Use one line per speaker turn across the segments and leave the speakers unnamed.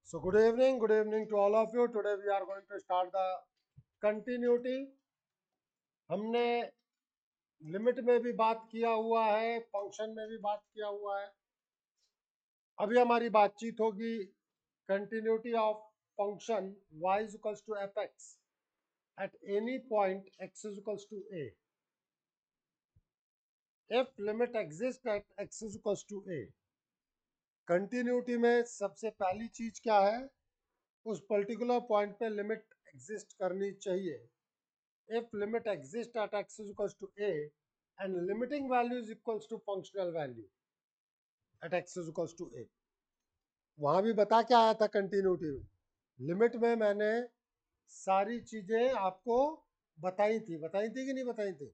So good evening to all of you. Today we are going to start the continuity. हमने limit में भी बात किया हुआ है, फंक्शन में भी बात किया हुआ है. अभी हमारी बातचीत होगी continuity of function y is equals to fx at any point x is equals to a. If limit exists at x is equals to a, continuity में सबसे पहली चीज क्या है? उस पर्टिकुलर पॉइंट पे लिमिट एग्जिस्ट करनी चाहिए. If limit exists at x is equals to a and limiting value is equals to functional value at x is equals to a. वहां भी बता क्या आया था कंटिन्यूटी में? लिमिट में मैंने सारी चीजें आपको बताई थी कि नहीं बताई थी?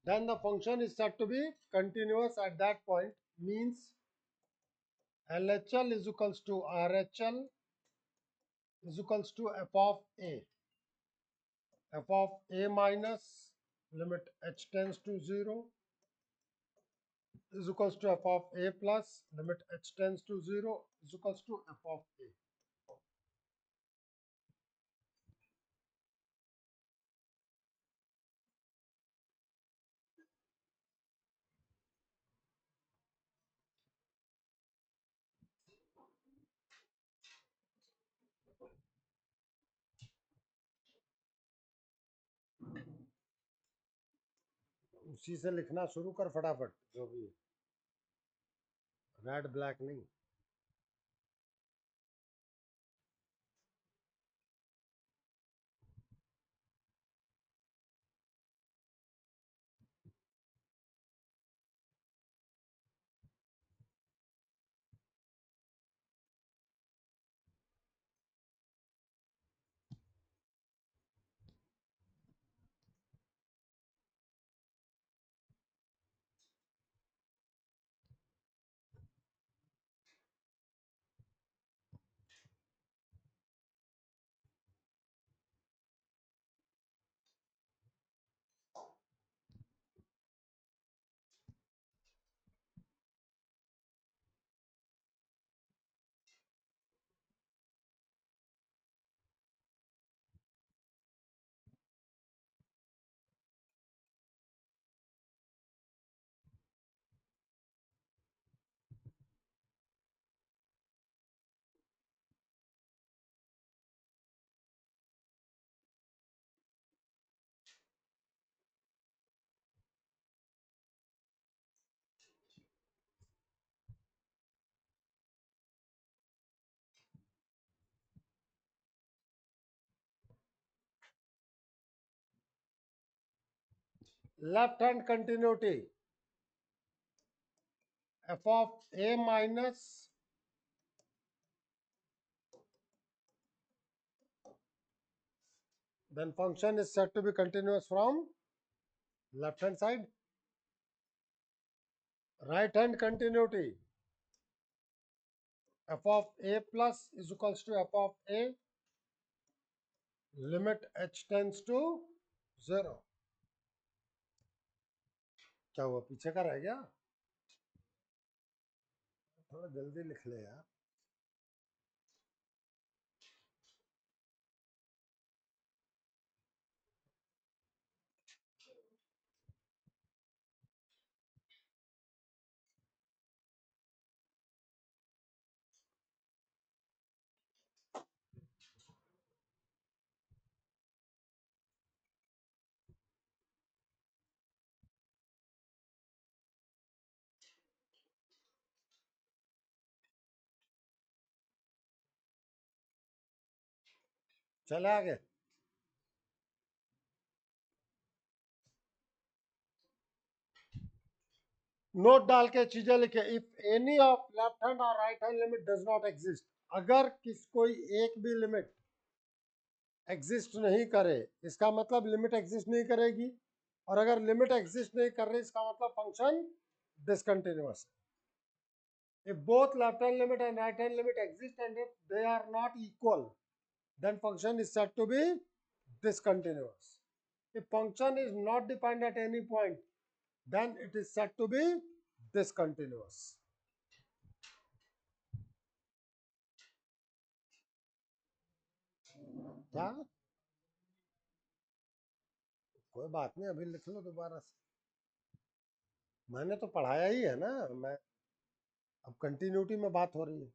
Then the function is said to be continuous at that point, means LHL is equals to RHL is equals to f of a. F of a minus limit h tends to 0 is equals to f of a plus limit h tends to 0 is equals to f of a. उसी से लिखना शुरू कर फटाफट, जो भी red black नहीं. Left hand continuity f of a minus then function is said to be continuous from left hand side. Right hand continuity f of a plus is equals to f of a limit h tends to 0. क्या हुआ, पीछे का रह गया? थोड़ा जल्दी लिख ले यार. चले आगे. नोट डाल के चीजें लिखे. If any of left hand और right hand limit does not exist, अगर कोई एक भी लिमिट एग्जिस्ट नहीं करे, इसका मतलब लिमिट एग्जिस्ट नहीं करेगी. और अगर लिमिट एग्जिस्ट नहीं कर रही, इसका मतलब फंक्शन डिसकंटिन्यूअस है. If both left hand limit and right hand limit exist and if they are not equal, then function is said to be discontinuous. If function is not defined at any point, then it is said to be discontinuous. क्या? कोई बात नहीं, अभी लिख लो दोबारा से। मैंने तो पढ़ाया ही है ना। मैं अब कंटिन्यूटी में बात हो रही है।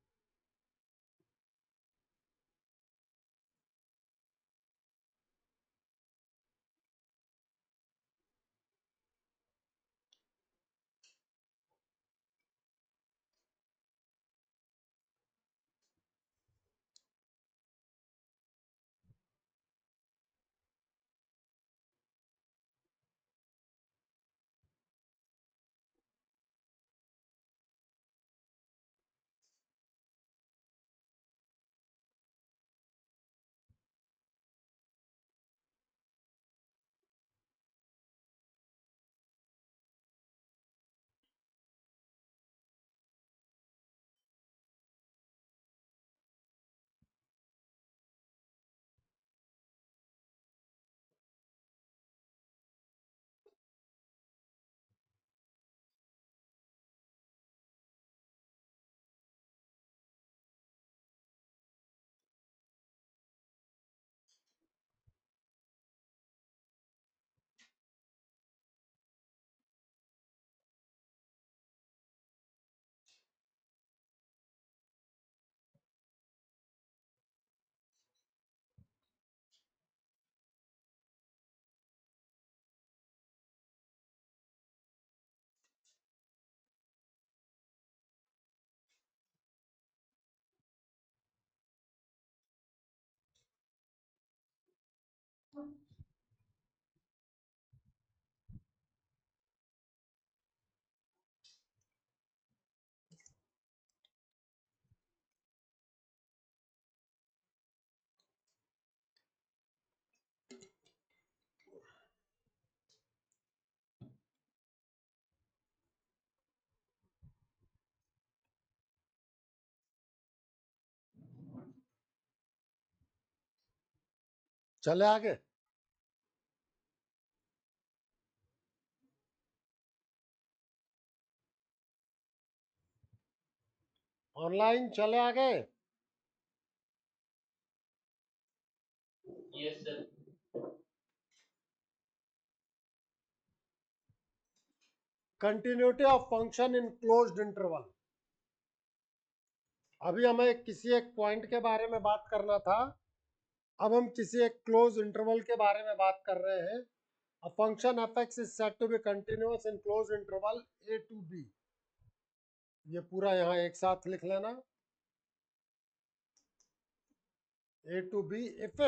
चले आगे। ऑनलाइन चले आगे।
Yes, sir.
Continuity of function in closed interval. अभी हमें किसी एक पॉइंट के बारे में बात करना था, अब हम किसी एक क्लोज इंटरवल के बारे में बात कर रहे हैं। A function f x is said to be continuous in closed interval a to b. ये पूरा यहाँ एक साथ लिख लेना, ए टू बी इफ।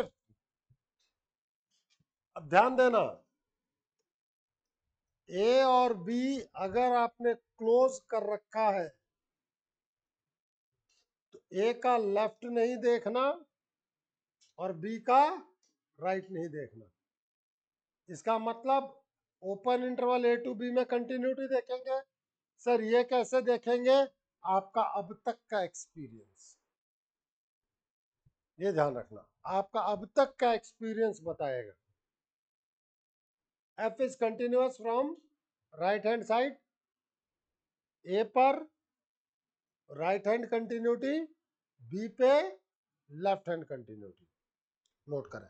अब ध्यान देना, ए और बी अगर आपने क्लोज कर रखा है तो ए का लेफ्ट नहीं देखना और बी का राइट नहीं देखना। इसका मतलब open interval a to b में कंटिन्यूटी देखेंगे। सर ये कैसे देखेंगे? आपका अब तक का एक्सपीरियंस, ये ध्यान रखना, आपका अब तक का एक्सपीरियंस बताएगा। F is continuous from right hand side, A पर राइट हैंड कंटिन्यूटी, बी पे लेफ्ट हैंड कंटिन्यूटी। नोट करें।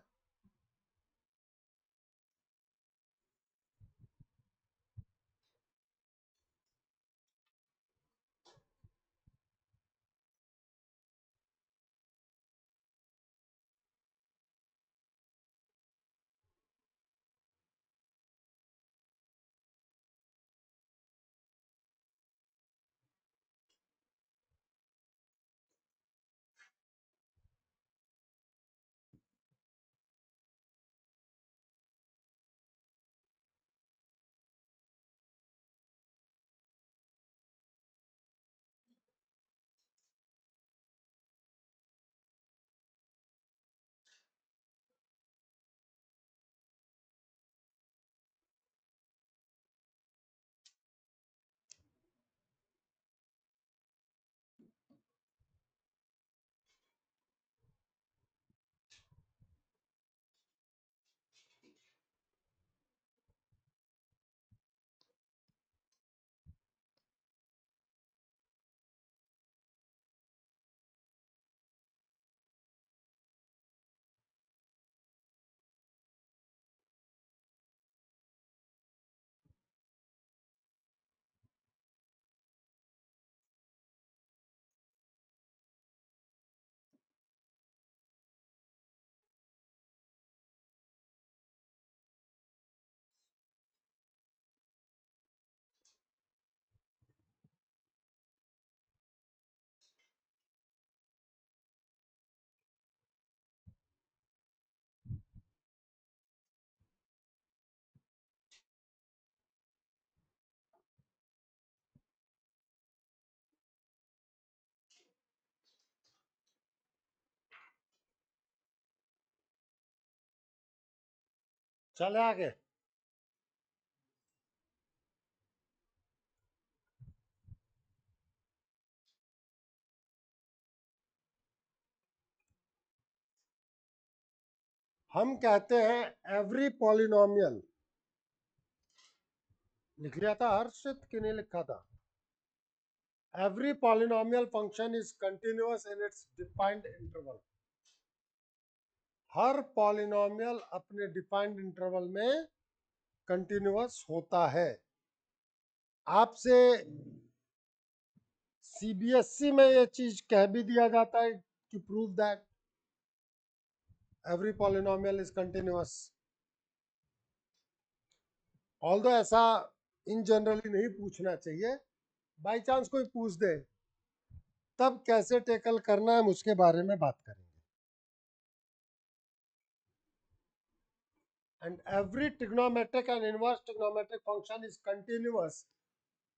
चले आगे। हम कहते हैं एवरी पॉलिनोमियल, लिख लिया था हर्षित कि नहीं लिखा था? Every polynomial function is continuous in its defined interval. Her polynomial अपने डिफाइंड इंटरवल में कंटिन्यूअस होता है। आपसे सीबीएसई में ये चीज कह भी दिया जाता है कि prove that every polynomial is continuous. Although ऐसा इन जनरली नहीं पूछना चाहिए, बाई चांस कोई पूछ दे तब कैसे टेकल करना है हम उसके बारे में बात करेंगे। And every trigonometric and inverse trigonometric function is continuous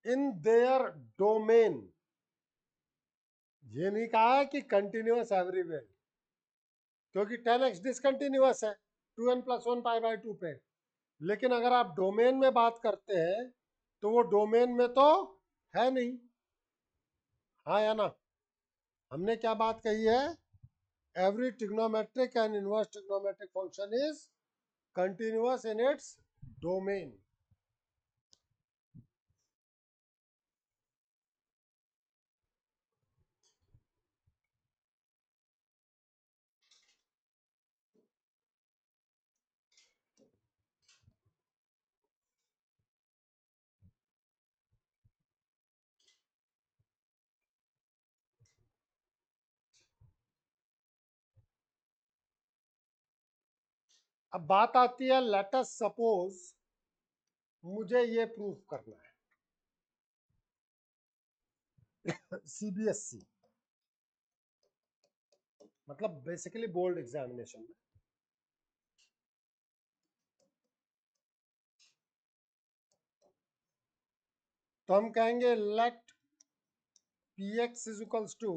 in their domain. ये नहीं कहा है कि कंटिन्यूअस एवरीवेयर, क्योंकि 10x डिसकंटिन्यूअस है 2n प्लस 1 पाई बाई 2 पे। लेकिन अगर आप डोमेन में बात करते हैं तो वो डोमेन में तो है नहीं। हाँ या ना? हमने क्या बात कही है? Every trigonometric and inverse trigonometric function is continuous in its domain. अब बात आती है, लेट अस सपोज मुझे ये प्रूफ करना है सीबीएसई मतलब बेसिकली बोर्ड एग्जामिनेशन में। तो हम कहेंगे let p x is equals to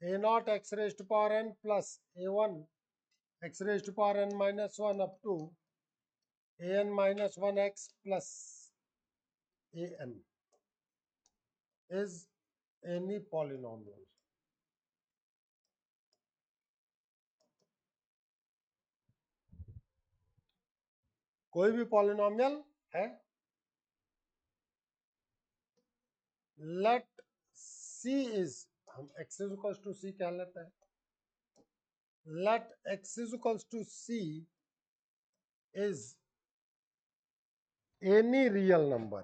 a not x raise to power n plus a one x raise to power n minus one up to a n minus one x plus a n is any polynomial. कोई भी polynomial है। Let c is, हम x is equals to c कह लेते हैं। let x is equals to c is any real number.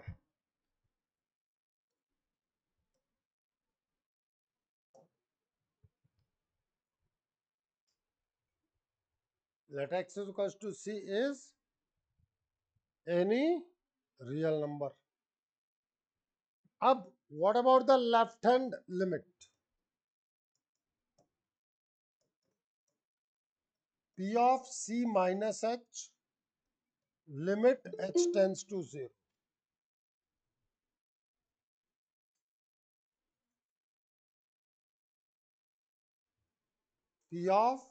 Let x is equals to c is any real number. अब what about the left hand limit? p of c minus h limit h tends to 0. p of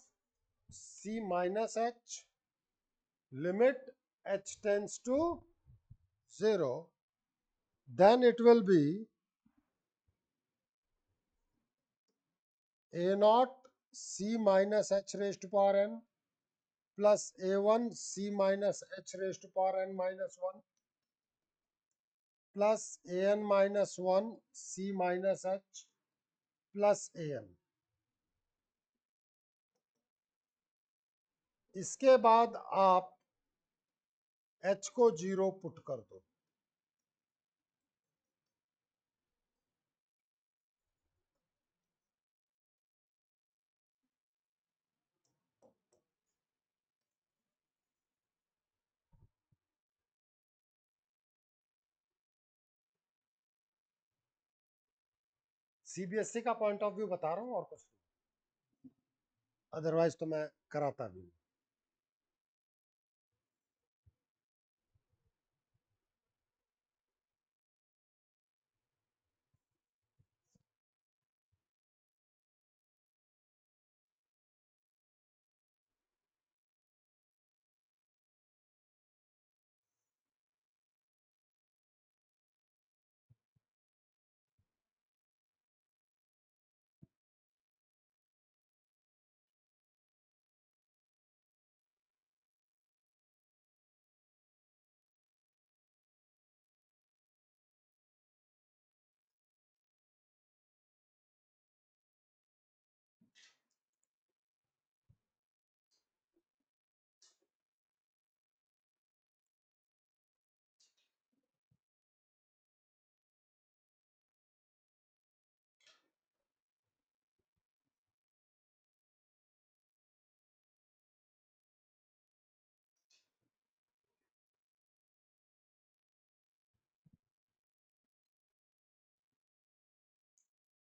c minus h limit h tends to 0, then it will be a naught c minus h raised to power n plus a1 c minus h raised to power n minus 1 plus an minus 1 c minus h plus an। इसके बाद आप h को 0 put कर दो। CBSE का point of view बता रहा हूं और कुछ नहीं, अदरवाइज तो मैं कराता भी नहीं।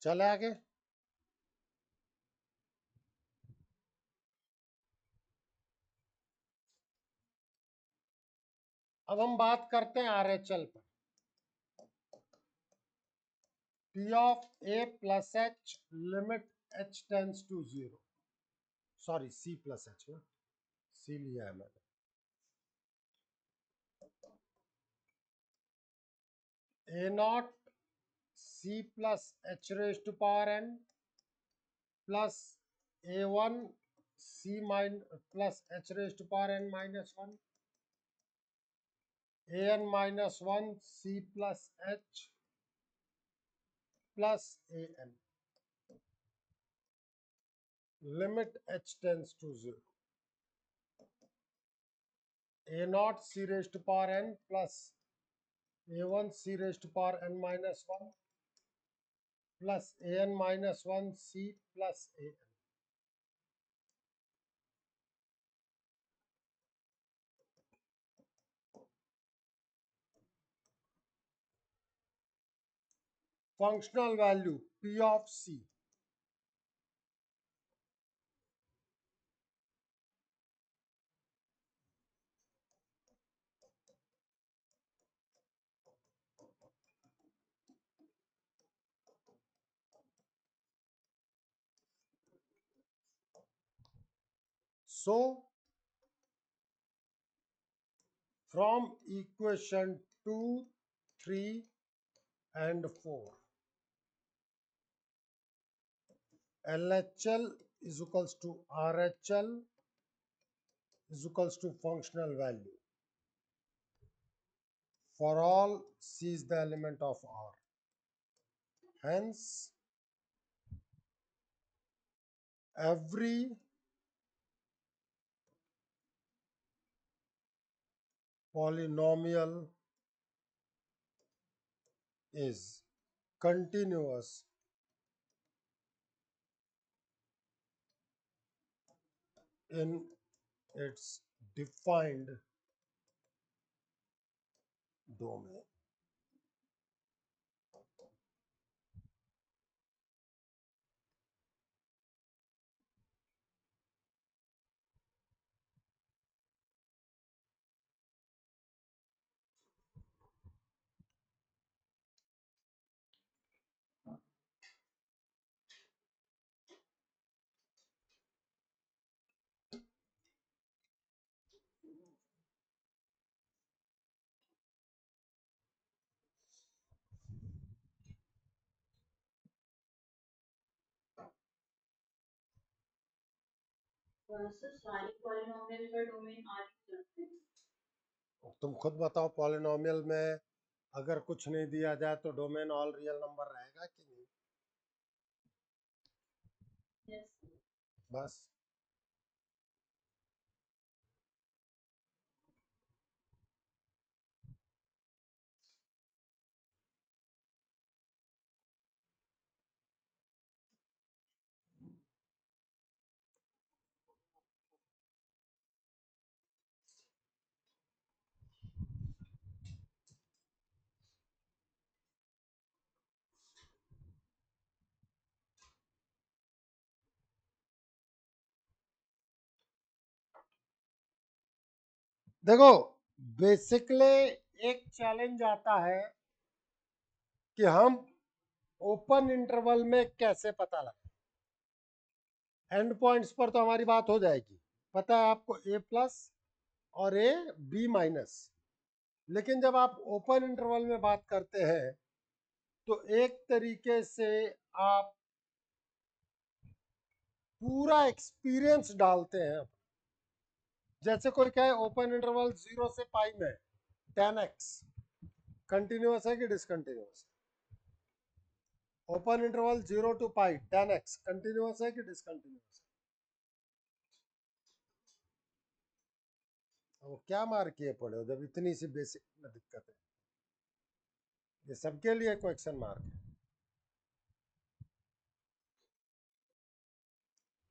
चले आगे। अब हम बात करते हैं RHL पर। P of A plus H limit H tends to 0, sorry C plus H ना, C लिया है मैंने। A naught C plus H raised to power n plus A1 C plus H raised to power n minus 1 an minus 1 C plus H plus an limit H tends to 0, A naught C raised to power n plus A1 C raised to power n minus 1 plus an minus 1 C plus an. Functional value P of C. So from equation 2, 3 and 4, LHL is equals to RHL is equals to functional value for all C is the element of R. Hence, every polynomial is continuous in its defined domain. तुम खुद बताओ, polynomial में अगर कुछ नहीं दिया जाए तो डोमेन ऑल रियल नंबर रहेगा कि नहीं? बस देखो, बेसिकली एक चैलेंज आता है कि हम ओपन इंटरवल में कैसे पता लगाएं। एंड पॉइंट्स पर तो हमारी बात हो जाएगी, पता है आपको A प्लस और A B माइनस। लेकिन जब आप ओपन इंटरवल में बात करते हैं तो एक तरीके से आप पूरा एक्सपीरियंस डालते हैं। जैसे कोई कहे ओपन इंटरवल 0 से पाई में 10x कंटिन्यूअस है कि डिसकंटिन्यूअस है? Open interval 0 to pi 10x continuous है कि डिसकंटिन्यूअस है? वो क्या मार किए पड़े हो जब इतनी सी बेसिक में दिक्कत है? ये सबके लिए क्वेश्चन मार्क है।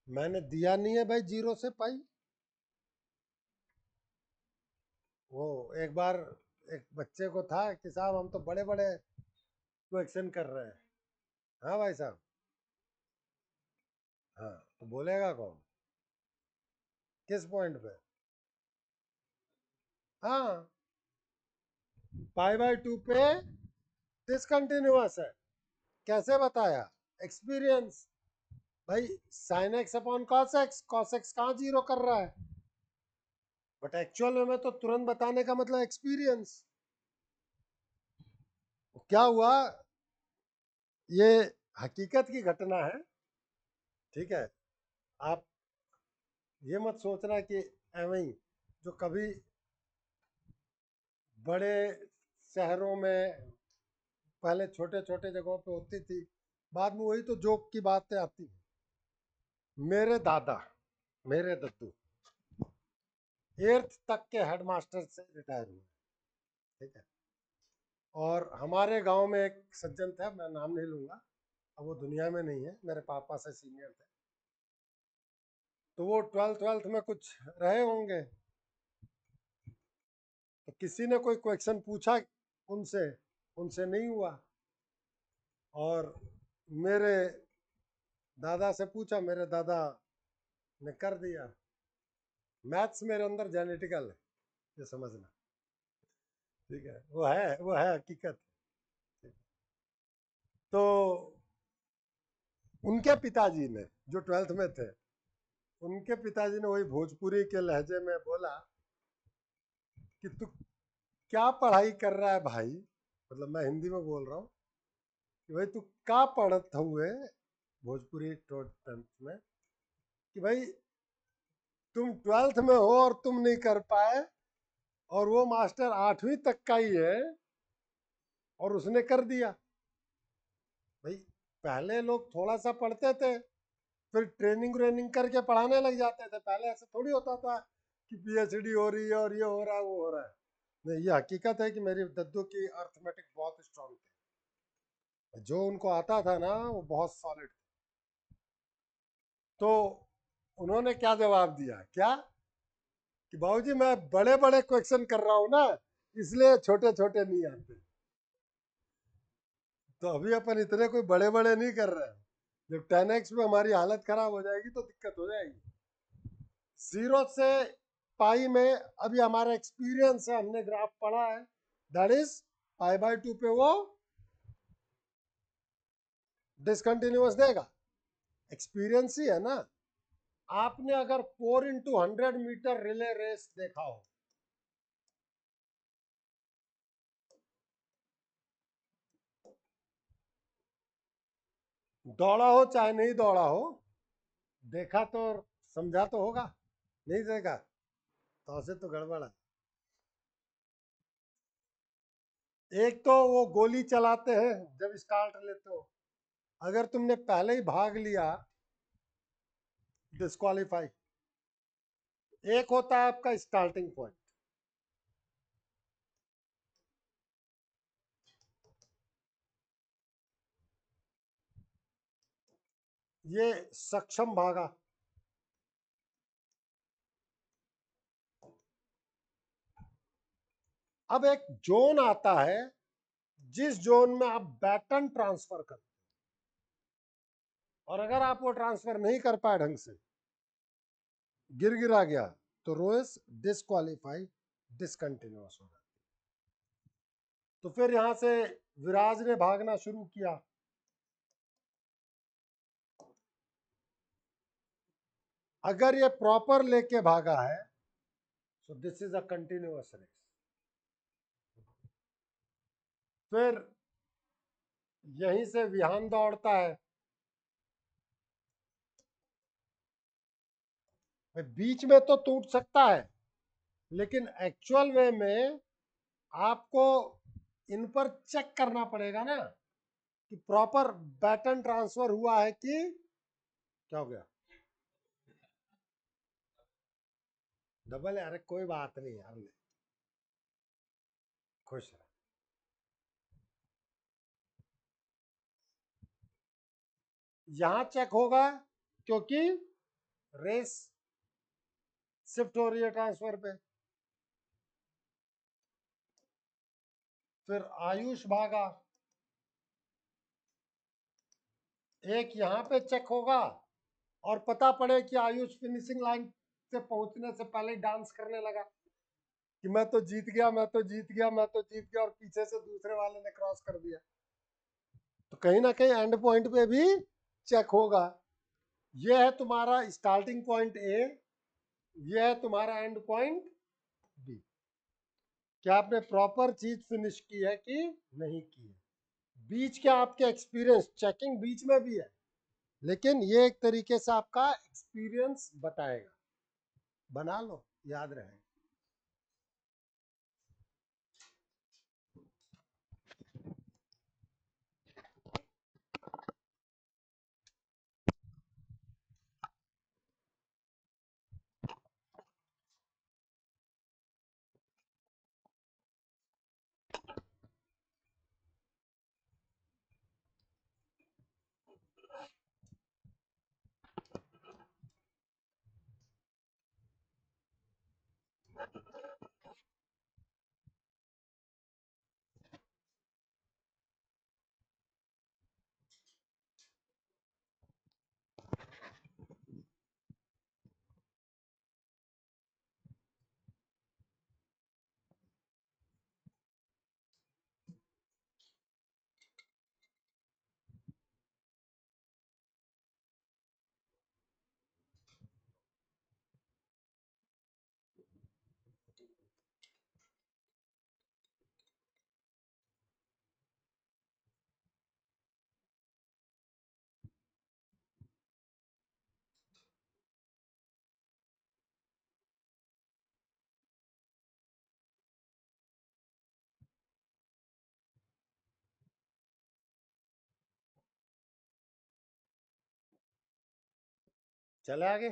मैंने दिया नहीं है भाई 0 से पाई। वो एक बार एक बच्चे को था कि साहब हम तो बड़े बड़े क्वेश्चन कर रहे हैं, हाँ भाई साहब। हाँ तो बोलेगा कौन, किस पॉइंट पे? हाँ, पाई बाय 2 पे डिसकंटिन्यूअस है। कैसे बताया? एक्सपीरियंस। भाई sine x upon cos x कहाँ जीरो कर रहा है, बट एक्चुअल में तो तुरंत बताने का मतलब एक्सपीरियंस। क्या हुआ, ये हकीकत की घटना है, ठीक है। आप ये मत सोचना कि एवं ही जो कभी बड़े शहरों में पहले छोटे छोटे जगहों पे होती थी, बाद में वही तो जोक की बातें आती हैं। मेरे दादा, मेरे दद्दू 8th तक के हेडमास्टर से रिटायर हुए, ठीक है। और हमारे गांव में एक सज्जन थे, मैं नाम नहीं लूंगा, अब वो दुनिया में नहीं है, मेरे पापा से सीनियर थे। तो वो 12th में कुछ रहे होंगे, तो किसी ने कोई क्वेश्चन पूछा उनसे, उनसे नहीं हुआ, और मेरे दादा से पूछा, मेरे दादा ने कर दिया। मैथ्स मेरे अंदर जेनेटिकल है, ये समझना, ठीक है। वो है हकीकत। तो उनके पिताजी ने, जो 12th में थे, उनके पिताजी ने वही भोजपुरी के लहजे में बोला कि तू क्या पढ़ाई कर रहा है भाई, मतलब मैं हिंदी में बोल रहा हूँ कि भाई तू क्या पढ़त हुए, भोजपुरी 10th में, कि भाई तुम 12th में हो और तुम नहीं कर पाए, और वो मास्टर 8वीं तक का ही है और उसने कर दिया। भाई पहले लोग थोड़ा सा पढ़ते थे, फिर ट्रेनिंग व्रेनिंग करके पढ़ाने लग जाते थे। पहले ऐसा थोड़ी होता था कि पीएचडी हो रही है और ये हो रहा है वो हो रहा है। नहीं, ये हकीकत है कि मेरी दद्दू की अर्थमेटिक बहुत स्ट्रांग थी, जो उनको आता था ना वो बहुत सॉलिड। तो उन्होंने क्या जवाब दिया, क्या कि बाबूजी मैं बड़े बड़े क्वेश्चन कर रहा हूँ ना, इसलिए छोटे छोटे नहीं आते। तो अभी अपन इतने कोई बड़े बड़े नहीं कर रहे हैं, जब 10x में हमारी हालत खराब हो जाएगी तो दिक्कत हो जाएगी। 0 से पाई में अभी हमारा एक्सपीरियंस है, हमने ग्राफ पढ़ा है, दैट इज पाई बाय 2 पे वो डिसकंटिन्यूअस देगा, एक्सपीरियंस ही है ना। आपने अगर 4x100 मीटर रिले रेस देखा हो, दौड़ा हो चाहे नहीं दौड़ा हो, देखा तो समझा तो होगा, नहीं देखा तो ऐसे तो गड़बड़ है। एक तो वो गोली चलाते हैं जब स्टार्ट लेते हो, अगर तुमने पहले ही भाग लिया डिस्क्वालीफाई। एक होता है आपका स्टार्टिंग पॉइंट, ये सक्षम भागा। अब एक जोन आता है, जिस जोन में आप बैटन ट्रांसफर कर, और अगर आप वो ट्रांसफर नहीं कर पाए ढंग से, गिर गिरा गया, तो रोएस डिस्क्वालीफाई, डिसकंटिन्यूअस हो गया। तो फिर यहां से विराज ने भागना शुरू किया। अगर ये प्रॉपर लेके भागा है, so this is a continuous race. फिर यहीं से विहान दौड़ता है, बीच में तो टूट सकता है, लेकिन एक्चुअल वे में आपको इन पर चेक करना पड़ेगा ना कि प्रॉपर बैटन ट्रांसफर हुआ है कि क्या हो गया, डबल है। अरे कोई बात नहीं यार, खुश है। यहां चेक होगा क्योंकि रेस शिफ्ट हो रही है ट्रांसफर पे। फिर आयुष भागा, एक यहाँ पे चेक होगा और पता पड़े कि आयुष फिनिशिंग लाइन से पहुंचने से पहले डांस करने लगा कि मैं तो जीत गया, मैं तो जीत गया, मैं तो जीत गया, और पीछे से दूसरे वाले ने क्रॉस कर दिया। तो कहीं ना कहीं एंड पॉइंट पे भी चेक होगा। ये है तुम्हारा स्टार्टिंग पॉइंट ए, ये है तुम्हारा एंड पॉइंट बी। क्या आपने प्रॉपर चीज फिनिश की है कि नहीं की है? बीच के आपके एक्सपीरियंस चेकिंग बीच में भी है, लेकिन ये एक तरीके से आपका एक्सपीरियंस बताएगा। बना लो, याद रहे। चले आगे।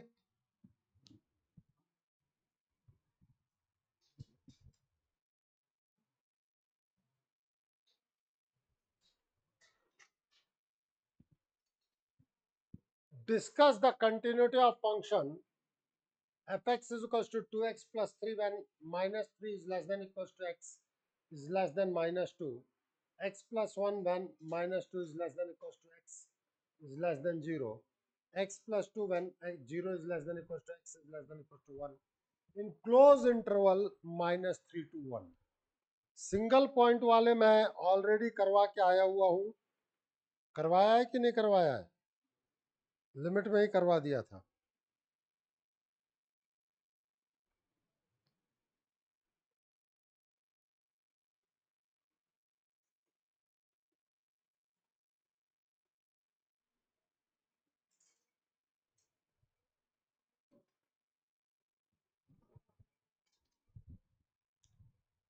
Discuss the continuity of function fx is equals to 2x plus 3 when minus 3 is less than equals to x is less than minus 2, x plus 1 when minus 2 is less than equals to x is less than 0, x plus 2 when 0 is less than equals to x is less than equals to 1 in close interval minus 3 to 1। Single point वाले मैं already करवा के आया हुआ हूं। करवाया है कि नहीं करवाया है? लिमिट में ही करवा दिया था।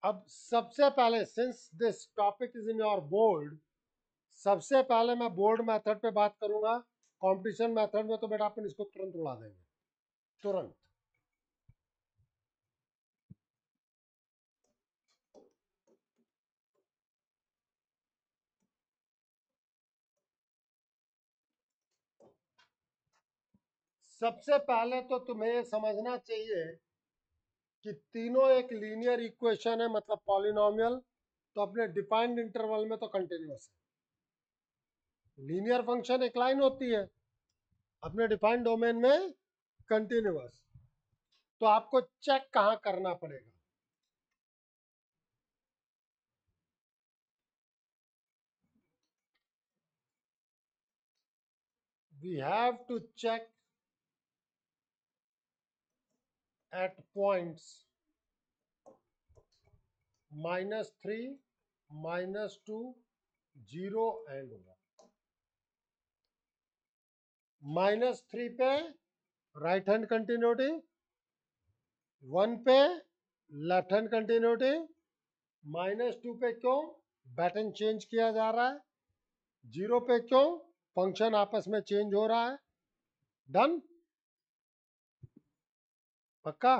अब सबसे पहले, since this topic is in your board, सबसे पहले मैं बोर्ड मेथड पे बात करूंगा। कंपटीशन मेथड में तो बेटा अपन इसको तुरंत उड़ा देंगे, तुरंत। सबसे पहले तो तुम्हें ये समझना चाहिए कि तीनों एक लीनियर इक्वेशन है, मतलब पॉलिनोमियल, तो अपने डिफाइंड इंटरवल में तो कंटिन्यूअस है। लीनियर फंक्शन एक लाइन होती है, अपने डिफाइंड डोमेन में कंटिन्यूअस। तो आपको चेक कहां करना पड़ेगा? We have to check at points -3, -2, 0 and 1। -3 पे राइट हैंड कंटिन्यूटी, 1 पे लेफ्ट हैंड कंटिन्यूटी, -2 पे क्यों? पैटर्न चेंज किया जा रहा है। 0 पे क्यों? फंक्शन आपस में चेंज हो रहा है। डन? पक्का?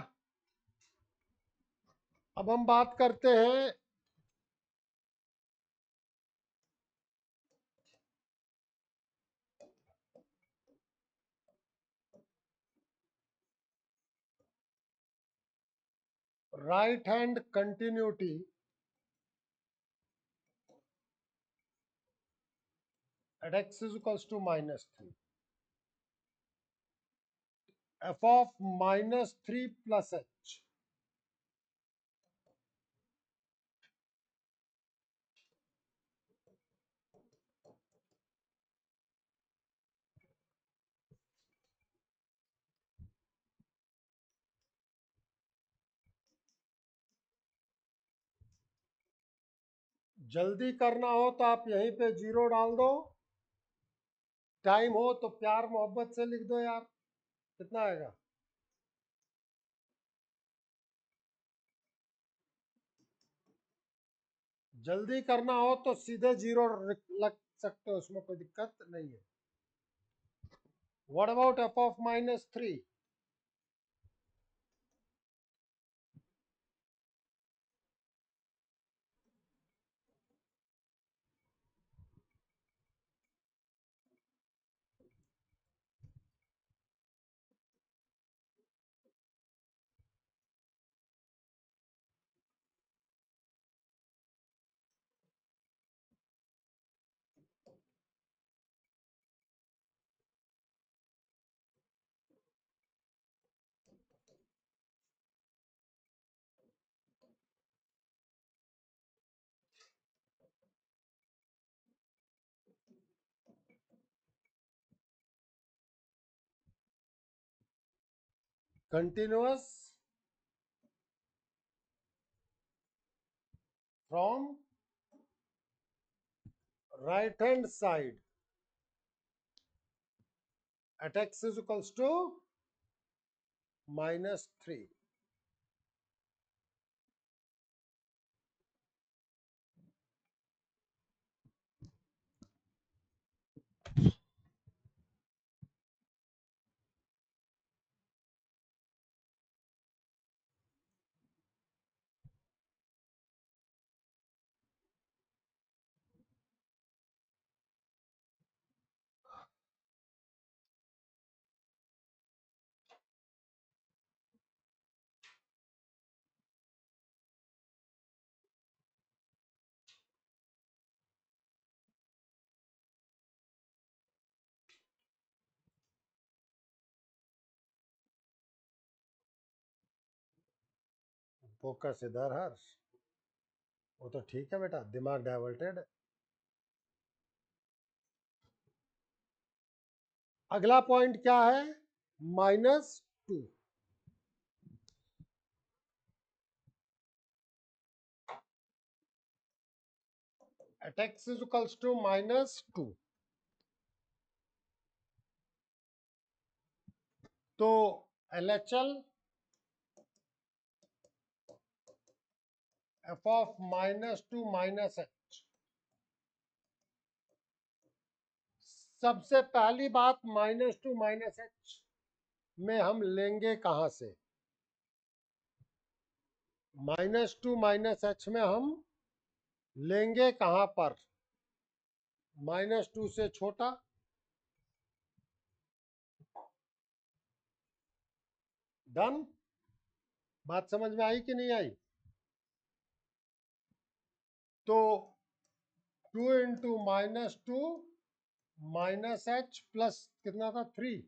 अब हम बात करते हैं right hand continuity at x is equals to -3. F of -3 plus h. जल्दी करना हो तो आप यहीं पे 0 डाल दो, टाइम हो तो प्यार मोहब्बत से लिख दो यार। कितना आएगा? जल्दी करना हो तो सीधे 0 लग सकते हो, उसमें कोई दिक्कत नहीं है। What about f of -3? Continuous from right hand side at x is equals to -3. Focus इधर हर्ष, वो तो ठीक है बेटा, दिमाग डाइवर्टेड है। अगला पॉइंट क्या है? -2। at x is equals to -2। तो LHL f of -2 -h। सबसे पहली बात, -2 -h में हम लेंगे कहां से? -2 -h में हम लेंगे कहां पर? -2 से छोटा। डन? बात समझ में आई कि नहीं आई? तो 2 इंटू -2 -h प्लस कितना था? 3।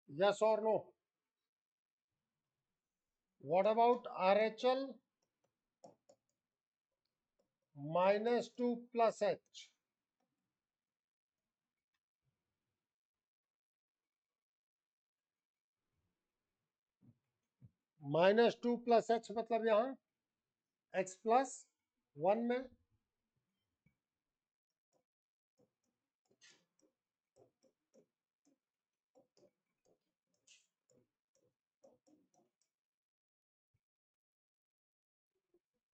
यस और no? What about RHL -2 plus h? -2 plus h मतलब यहां x प्लस 1 में।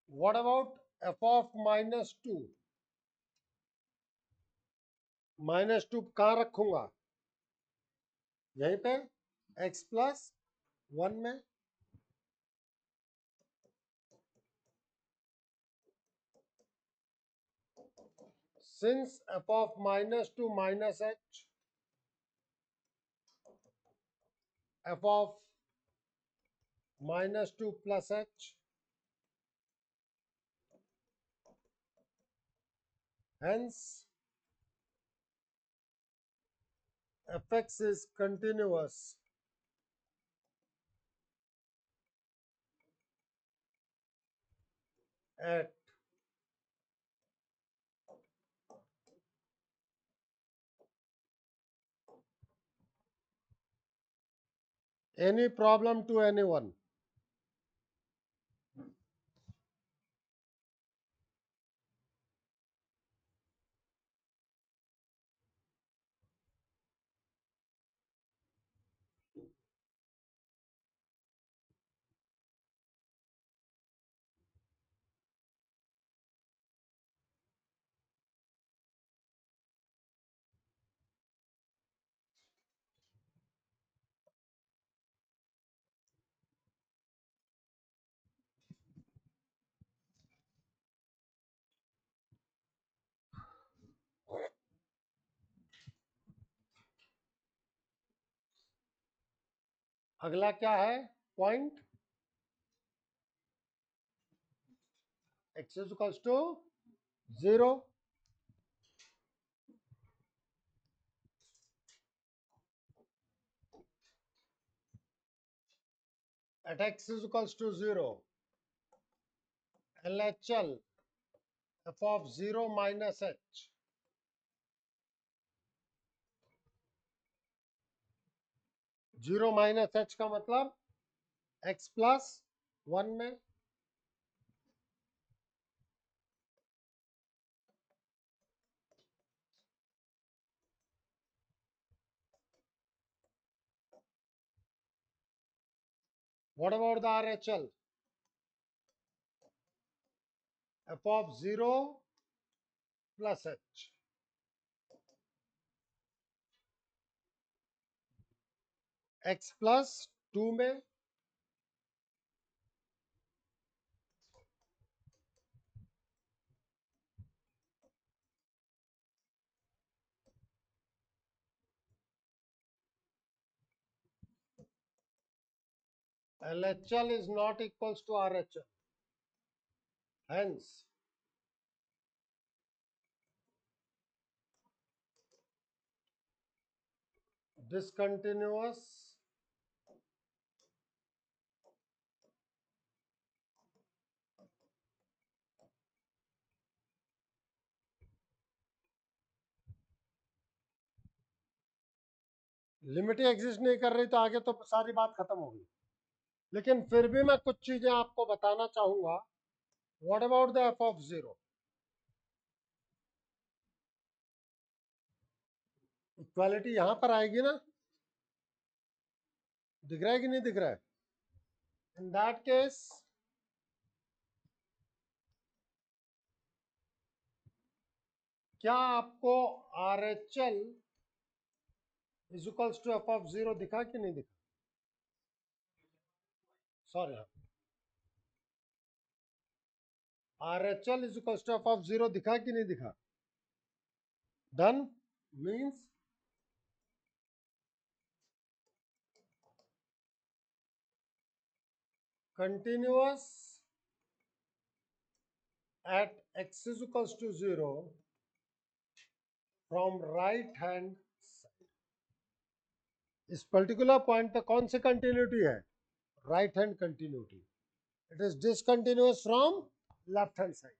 What about f of -2? -2 कहां रखूंगा? यहीं पे x प्लस 1 में। Since f of -2 -h, f of -2 plus h, hence fx is continuous at any problem to anyone. अगला क्या है? Point x is equals to 0 at x is equals to 0, LHL f of 0 minus h, zero minus h का मतलब x plus 1 में, what about the RHL? f of 0 plus h, x plus 2 में, LHL is not equals to RHL, hence discontinuous limit he exist नहीं कर रही तो आगे तो सारी बात खत्म होगी, लेकिन फिर भी मैं कुछ चीजें आपको बताना चाहूंगा. What about the F of 0? Equality यहां पर आएगी ना, दिख रहा है कि नहीं दिख रहा है? इन दैट केस क्या आपको RHL is equals to f of 0 दिखा कि नहीं दिखा? Sorry, RHL is equals to f of 0 दिखा कि नहीं दिखा? Done means continuous at x is equals to 0 from right hand side. इस पर्टिकुलर पॉइंट पे कौन सी कंटिन्यूटी है? Right hand continuity. It is discontinuous from left hand side.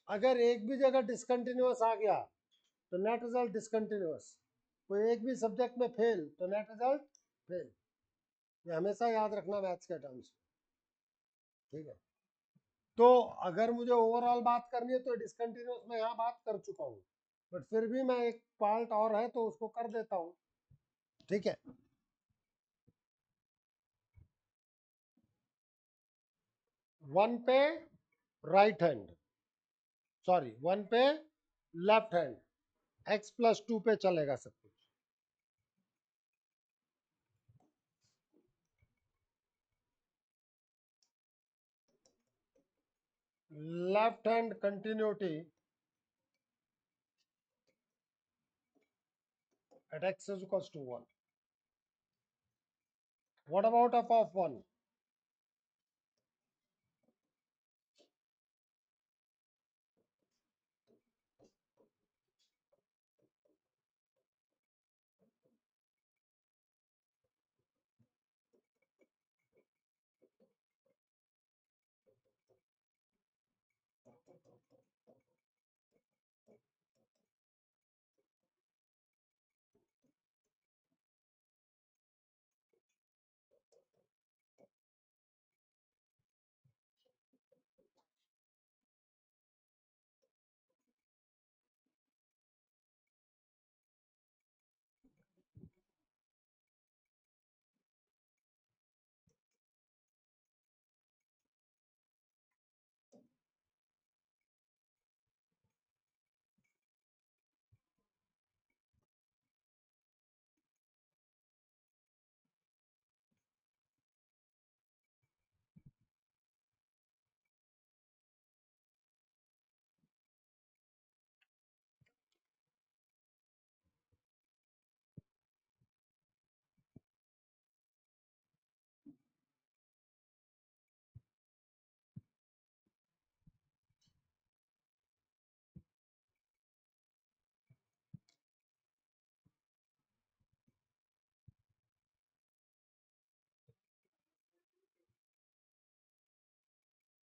अगर एक भी जगह डिसकंटिन्यूअस आ गया तो नेट रिजल्ट डिसकंटिन्यूअस. कोई एक भी सब्जेक्ट में फेल तो नेट रिजल्ट फेल. ये हमेशा याद रखना मैथ्स के टर्म्स. ठीक है, तो अगर मुझे ओवरऑल बात करनी है तो डिसकंटिन्यूअस मैं यहाँ बात कर चुका हूँ, बट फिर भी मैं एक पार्ट और है तो उसको कर देता हूँ. ठीक है, वन पे राइट हैंड, सॉरी 1 पे लेफ्ट हैंड, x+2 पे चलेगा सब कुछ। Left hand continuity at x is equals to 1. What about f of 1?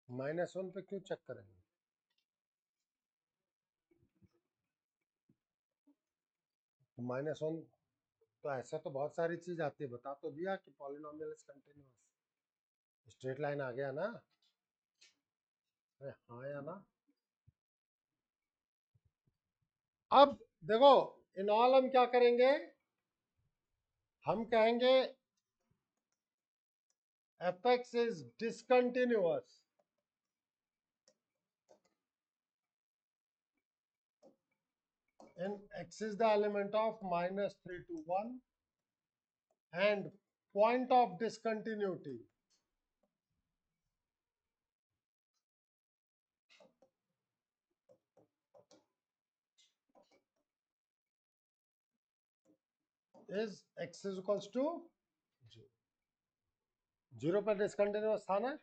-1 पे क्यों चेक करेंगे? -1 तो ऐसा तो बहुत सारी चीज आती है, बता तो दिया कि polynomial is continuous. Straight line आ गया ना? अरे हाँ या ना? अब देखो, इन ऑल हम क्या करेंगे, हम कहेंगे f(x) is discontinuous and x is the element of -3 to 1 and point of discontinuity is x is equals to 0 पर डिसकंटिन्यूअस था ना?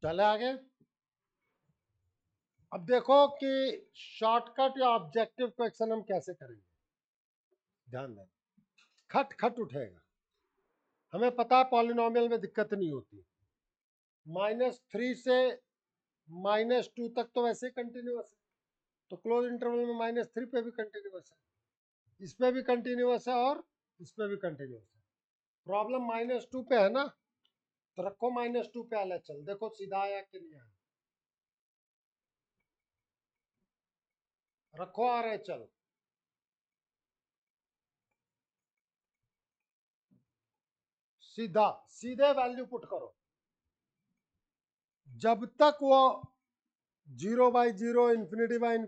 चले आगे। अब देखो कि शॉर्टकट या ऑब्जेक्टिव क्वेश्चन हम कैसे करेंगे, ध्यान दें, खट खट उठेगा। हमें पता है पॉलिनोमियल में दिक्कत नहीं होती, -3 से -2 तक तो वैसे कंटिन्यूअस है, तो क्लोज इंटरवल में -3 पे भी कंटिन्यूअस है, इस पे भी कंटिन्यूअस है और इस पे भी कंटिन्यूअस है। प्रॉब्लम -2 पे है ना, तो रखो -2 पे LHL, देखो सीधा आया कि नहीं आया, रखो RHL, सीधा सीधे वैल्यू पुट करो, जब तक वो 0/0, ∞/∞, ∞-∞,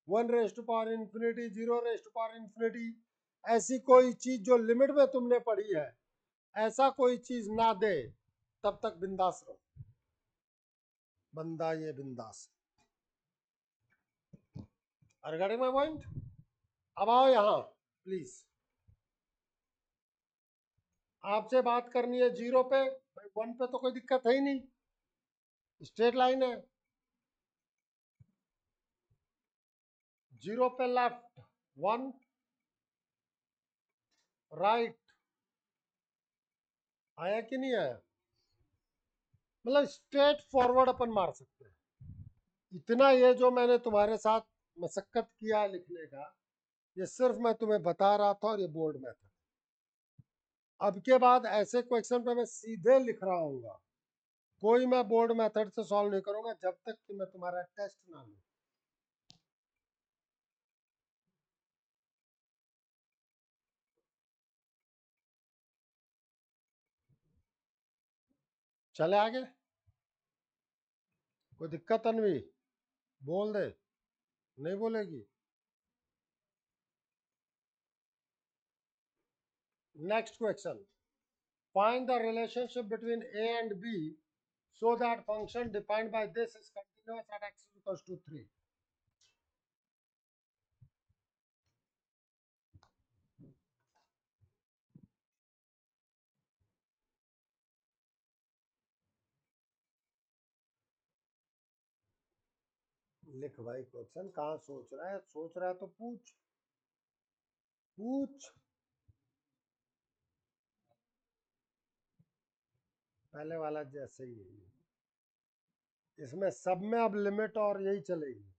1��, ∞, 0�, ऐसी कोई चीज जो लिमिट में तुमने पढ़ी है, ऐसा कोई चीज ना दे, तब तक बिंदास रहो, बंदा ये बिंदास। रिगार्डिंग माय पॉइंट, अब आओ यहाँ प्लीज, आपसे बात करनी है 0 पे, 1 पे तो कोई दिक्कत है ही नहीं, स्ट्रेट लाइन है, जीरो पे लेफ्ट, वन राइट, आया कि नहीं आया? मतलब स्ट्रेट फॉरवर्ड अपन मार सकते हैं। इतना ये जो मैंने तुम्हारे साथ मशक्कत किया है लिखने का, ये सिर्फ मैं तुम्हें बता रहा था, और ये बोर्ड में था। अब के बाद ऐसे क्वेश्चन पे मैं सीधे लिख रहा हूँ, कोई मैं बोर्ड मेथड से सॉल्व नहीं करूंगा जब तक कि मैं तुम्हारा टेस्ट ना लूं। चले आगे, कोई दिक्कत अनवी? बोल दे, नहीं बोलेगी? Next question, find the relationship between a and b so that function defined by this is continuous at x equals to 3. लिख भाई क्वेश्चन, कहाँ सोच रहा है? सोच रहा है तो पूछ पूछ। पहले वाला जैसे ही है, इसमें सब में अब लिमिट और यही चलेगी।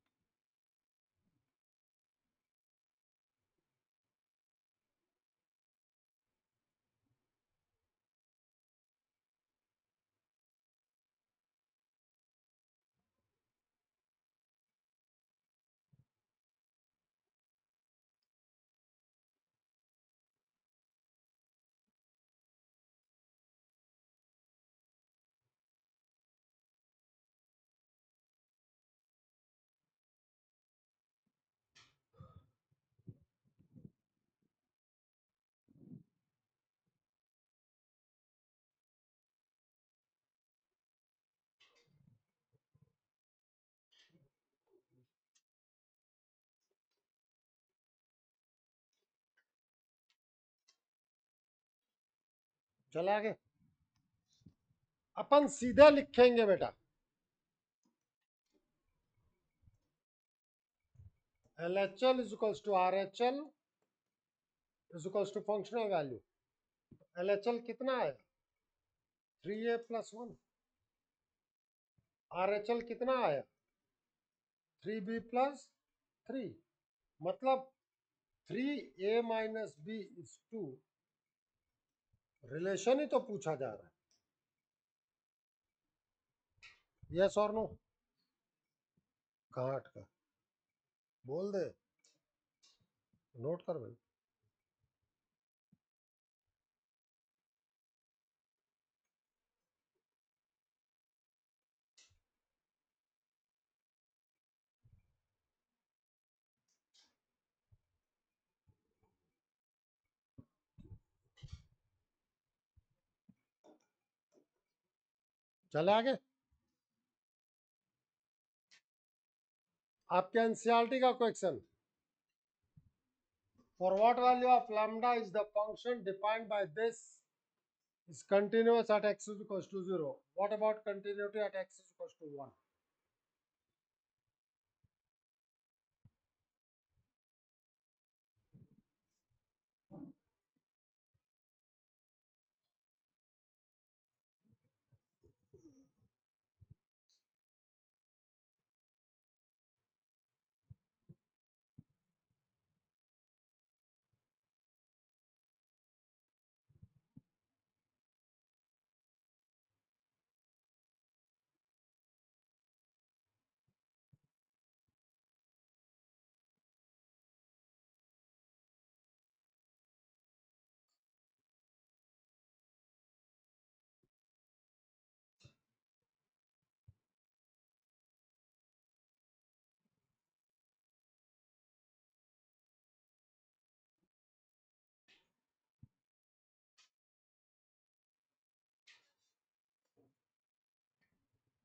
चले आगे, अपन सीधे लिखेंगे बेटा। LHL is equals to RHL is equals to functional value। LHL कितना है? 3a plus 1। RHL कितना आया? 3b plus 3। मतलब 3a minus b is 2। Relation ही तो पूछा जा रहा है, यस और नो? कहाँ अटका? बोल दे, नोट कर भाई। चले आगे, आपके एनसीईआरटी का question, for what value of lambda is the function defined by this is continuous at x is equals to 0. What about continuity at x is equals to 1?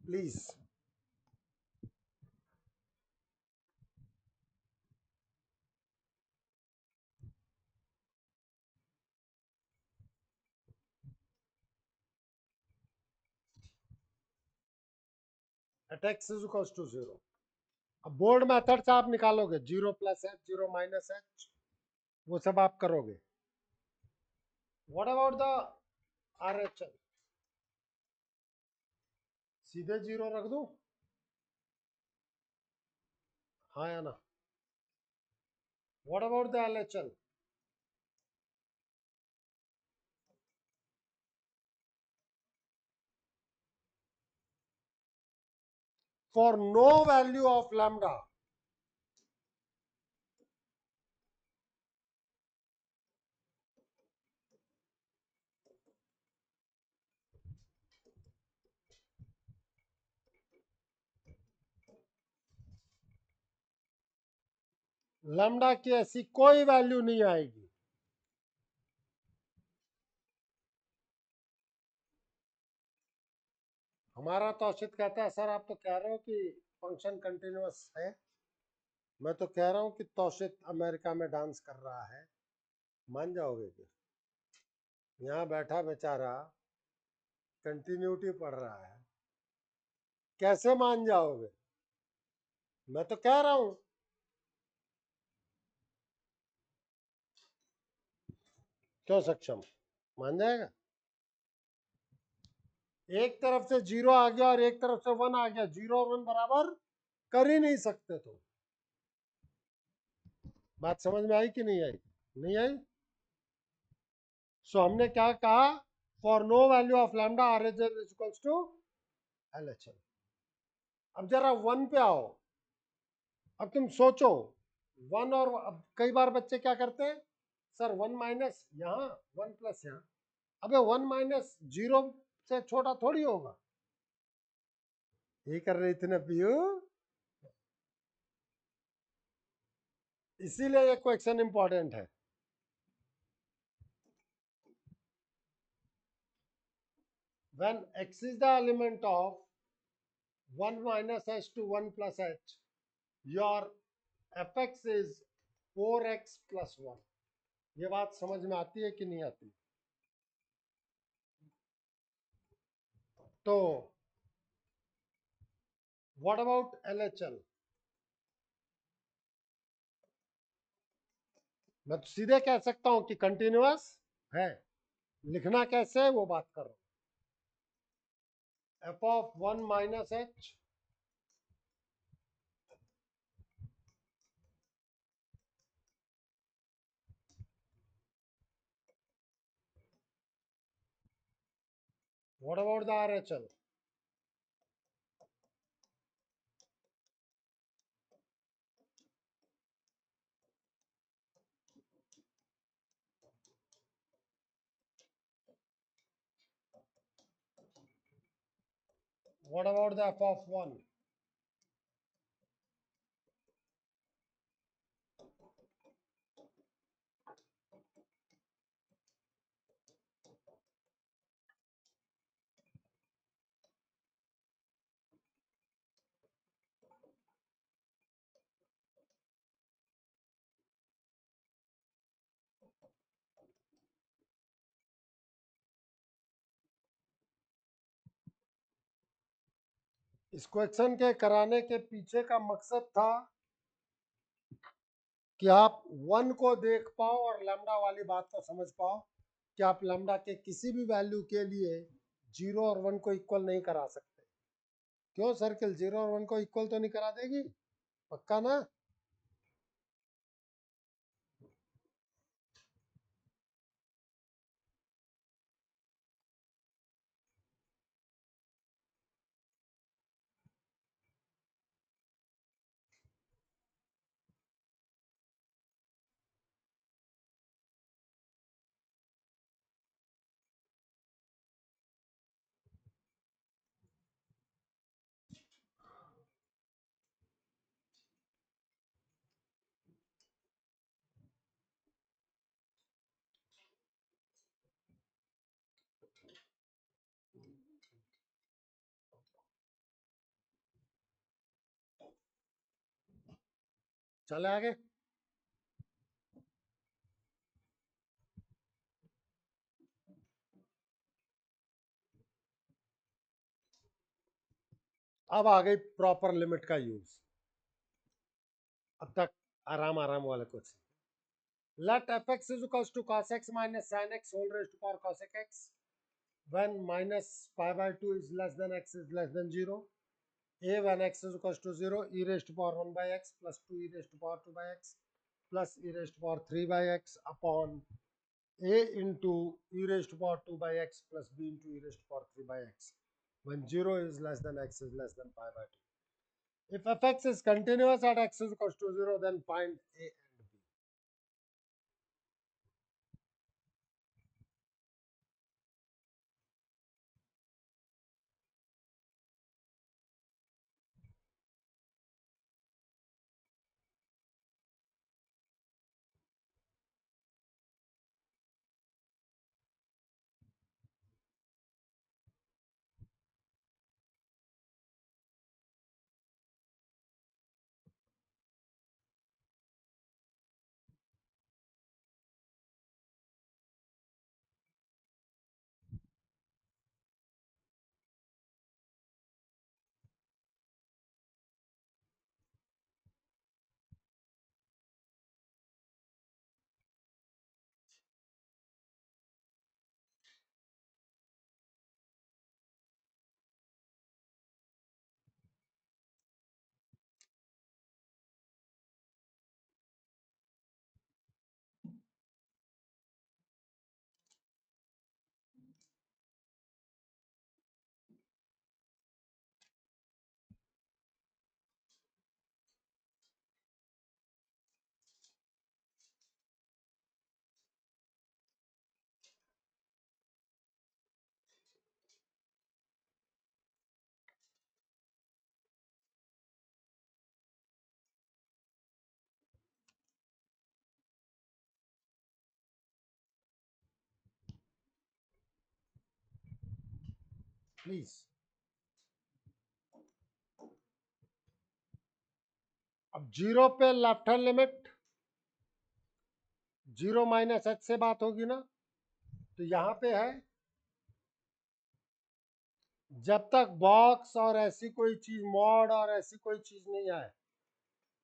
Please. At x is equals to 0. अब board method से आप निकालोगे 0 + h 0 - h, वो सब आप करोगे। What about the RHL? सीधे 0 रख दूं? हाँ या ना? What about the LHL? For no value of lambda, lambda की ऐसी कोई वैल्यू नहीं आएगी। हमारा तौशिद कहता है सर आप तो कह रहे हो कि फंक्शन कंटिन्यूअस है, मैं तो कह रहा हूं कि तौशिद अमेरिका में डांस कर रहा है, मान जाओगे क्या? यहाँ बैठा बेचारा कंटिन्यूटी पढ़ रहा है, कैसे मान जाओगे? मैं तो कह रहा हूं। क्यों सक्षम? मान जाएगा? एक तरफ से 0 आ गया और एक तरफ से 1 आ गया, 0 और 1 बराबर कर ही नहीं सकते। तो बात समझ में आई कि नहीं आई? नहीं आई? सो हमने क्या कहा? For no value of lambda RHL is equals to LHL। अब जरा 1 पे आओ। अब तुम सोचो 1 और अब कई बार बच्चे क्या करते हैं, सर 1 माइनस यहाँ 1 प्लस यहाँ। अबे 1 माइनस 0 से छोटा थोड़ी होगा। ये कर रहे थे ना पीयू, इसीलिए ये क्वेश्चन इंपॉर्टेंट है। when x is the element of 1 minus h to 1 plus h, your fx is 4x plus 1। ये बात समझ में आती है कि नहीं आती? तो व्हाट अबाउट LHL? मैं तो सीधे कह सकता हूं कि कंटिन्यूअस है। लिखना कैसे है वो बात कर रहा हूं। f of 1 minus h what about the RHL? What about the f of 1? इस क्वेश्चन के कराने के पीछे का मकसद था कि आप 1 को देख पाओ और लैम्डा वाली बात को समझ पाओ कि आप लैम्डा के किसी भी वैल्यू के लिए 0 और 1 को इक्वल नहीं करा सकते। क्यों सर्किल 0 और 1 को इक्वल तो नहीं करा देगी? पक्का ना? चले आगे। अब आ गई प्रॉपर लिमिट का यूज। अब तक आराम आराम वाले कुछ। Let fx is equals to cos x minus sin x whole raised to power cos x when minus pi by 2 is less than x is less than 0. A when x is equals to 0 e raised to power 1 by x plus 2 e raised to power 2 by x plus e raised to power 3 by x upon a into e raised to power 2 by x plus b into e raised to power 3 by x when 0 is less than x is less than pi by 2. If fx is continuous at x is equals to 0, then find a and b. Please. अब 0 पे left hand limit 0 minus h से बात होगी ना, तो यहां पे है जब तक बॉक्स और ऐसी कोई चीज मॉड और ऐसी कोई चीज नहीं आए,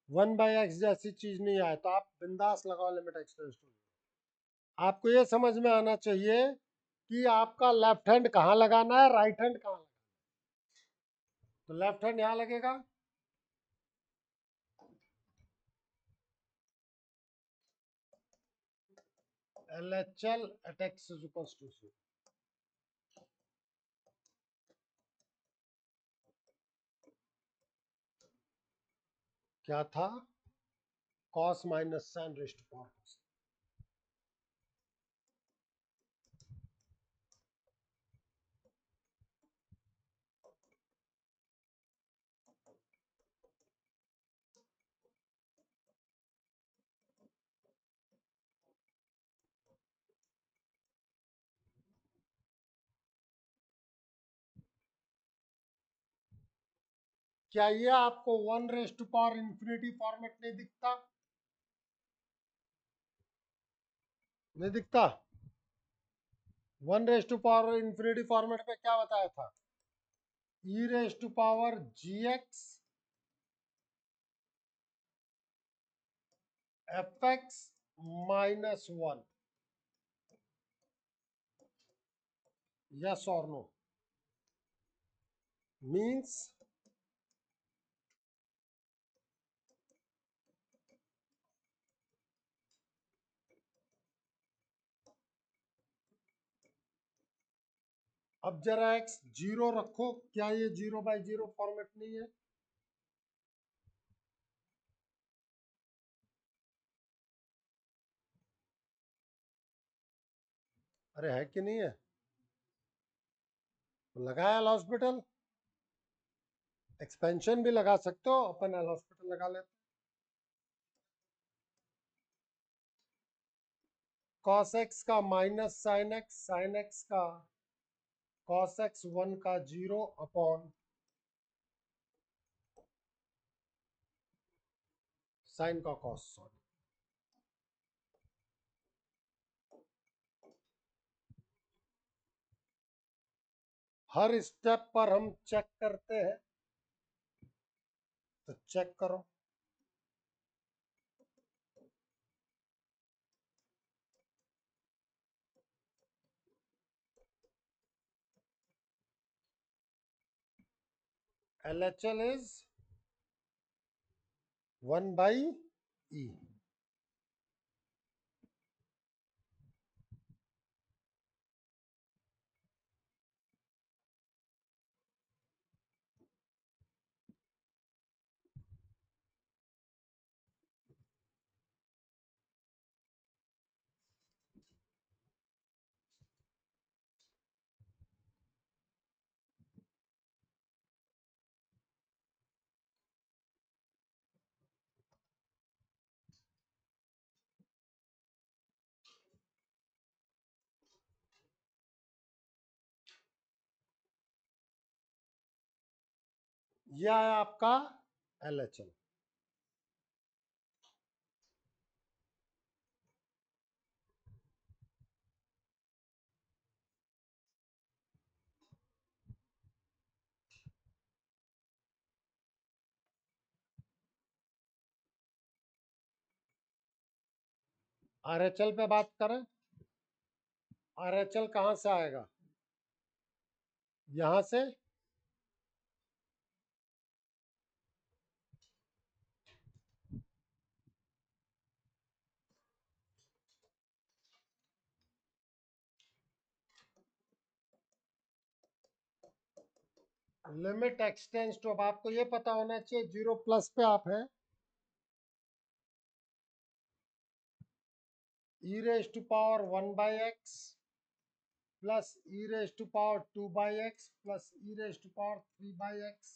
1 बाई एक्स जैसी चीज नहीं आए, तो आप बिंदास लगाओ लिमिट एक्स टेंड्स टू 0। आपको ये समझ में आना चाहिए कि आपका लेफ्ट हैंड कहाँ लगाना है, राइट हैंड कहाँ लगाना है। तो लेफ्ट हैंड यहां लगेगा, LHL at x is equals to 0। क्या था, cos minus sin raised to power cos। क्या ये आपको 1 raised to power infinity format नहीं दिखता, नहीं दिखता? 1 raised to power infinity format पे क्या बताया था, e raised to power gx fx minus 1, yes और नो? मीन्स अब जरा x 0 रखो, क्या ये 0 बाई 0 फॉर्मेट नहीं है? अरे है कि नहीं है? तो लगाया एल हॉस्पिटल, एक्सपेंशन भी लगा सकते हो, अपन एल हॉस्पिटल लगा लेते। cos x का माइनस sin x का cos x 1 का 0 अपॉन साइन का cos, सॉरी। हर स्टेप पर हम चेक करते हैं, तो चेक करो। LHL is 1 by E. यह है आपका LHL। RHL पे बात करें, RHL कहां से आएगा? यहां से लिमिट एक्सटेंड्स टू, अब आपको ये पता होना चाहिए 0 प्लस पे आप हैं, e raised to power 1 by x plus e raised to power 2 by x plus e raised to power 3 by x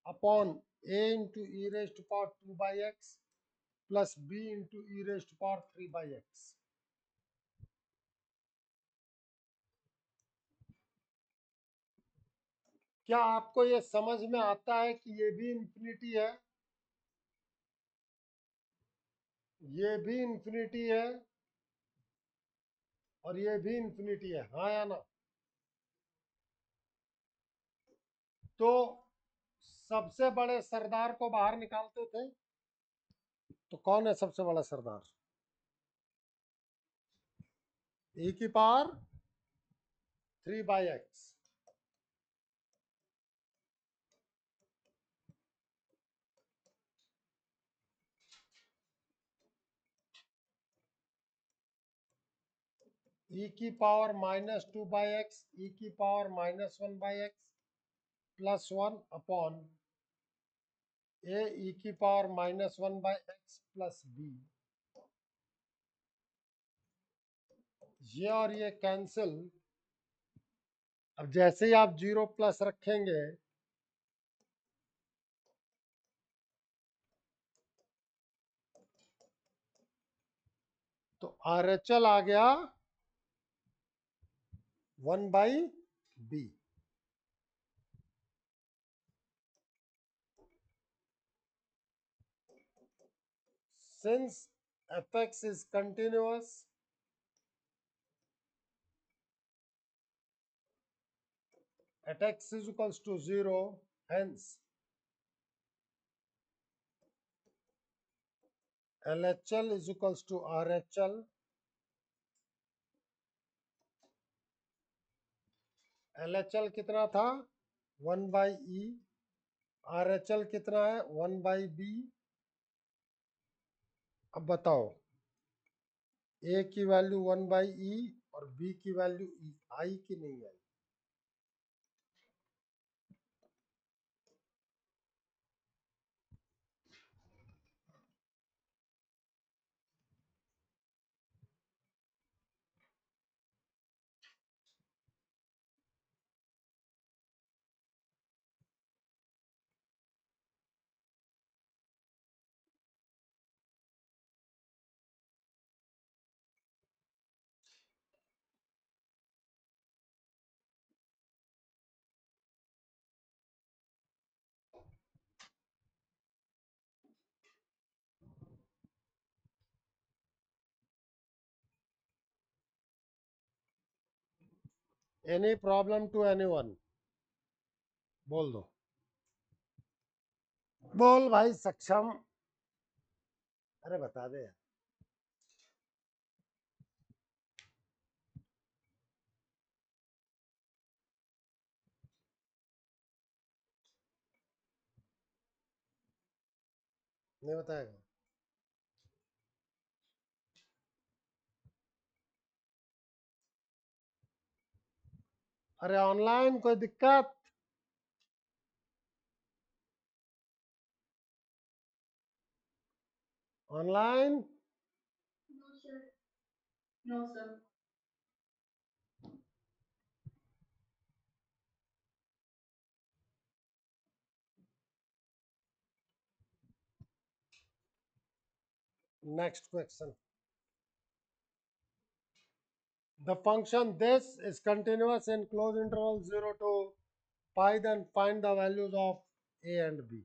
upon a into e raised to power 2 by x plus b into e raised to power 3 by x। क्या आपको ये समझ में आता है कि ये भी इंफिनिटी है, ये भी इंफिनिटी है और ये भी इंफिनिटी है, हाँ या ना? तो सबसे बड़े सरदार को बाहर निकालते थे, तो कौन है सबसे बड़ा सरदार? e की पावर 3 by x। e की पावर -2 by x, e की power -1 by x plus 1 upon a e की power -1 by x plus b। ये और ये कैंसिल। अब जैसे ही आप 0 प्लस रखेंगे तो RHL आ गया 1 by b। Since fx is continuous, at x is equals to 0, hence LHL is equals to RHL। LHL कितना था? 1 by E। RHL कितना है? 1 by B। अब बताओ A की वैल्यू 1 by E और B की वैल्यू E आई की नहीं आई? Any problem to anyone? बोल दो, बोल भाई सक्षम। अरे बता दे यार। नहीं बताएगा। अरे ऑनलाइन कोई दिक्कत? Online?
No, sir. No, sir.
Next question. The function this is continuous in closed interval 0 to pi, then find the values of a and b.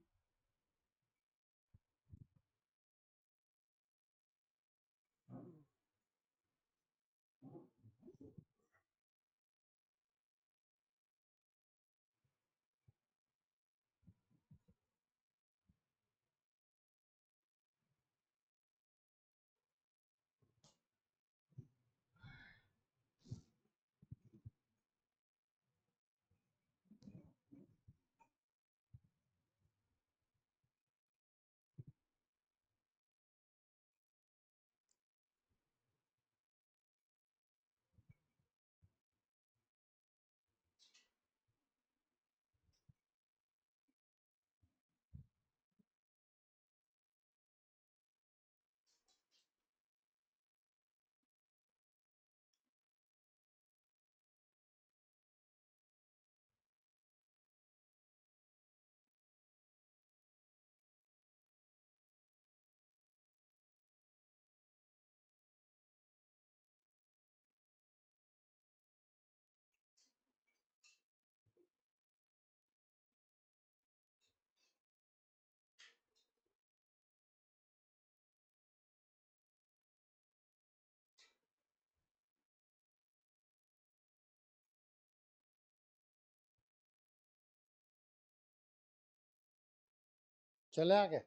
चले आगे।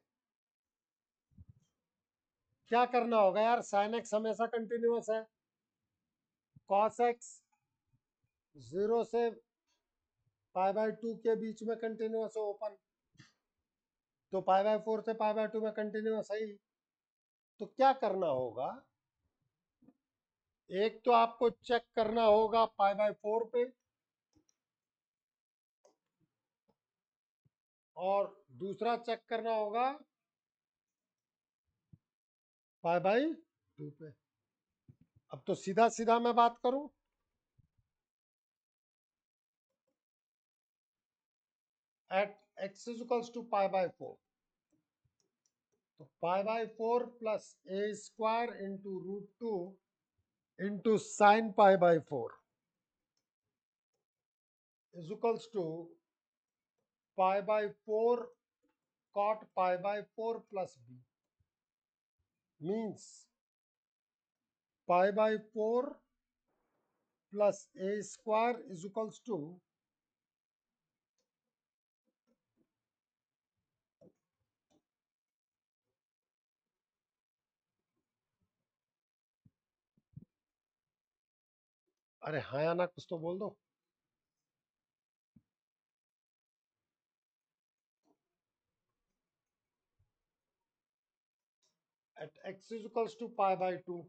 क्या करना होगा यार, साइन एक्स हमेशा कंटिन्यूअस है, कॉस एक्स 0 से पाई बाय 2 के बीच में कंटिन्यूअस है ओपन, तो पाई बाय 4 से पाई बाय 2 में कंटिन्यूअस है ही। तो क्या करना होगा, एक तो आपको चेक करना होगा पाई बाय 4 पे, और दूसरा चेक करना होगा पाई बाय 2 पे। अब तो सीधा सीधा मैं बात करूं, at x is equals to pi by 4, तो pi by 4 plus a square into root 2 into sine pi by 4 is equals to pi by 4 cot pi by 4 plus b, means pi by 4 plus a square is equals to अरे हाँ या ना कुछ तो बोल दो। At x is equals to pi by 2,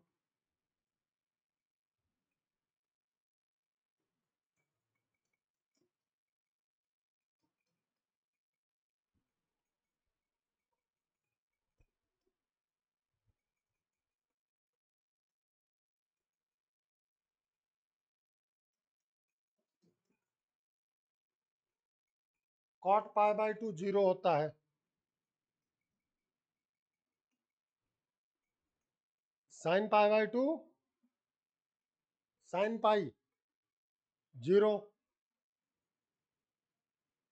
cot pi by 2 0 होता है, sin pi by 2 sin pi 0,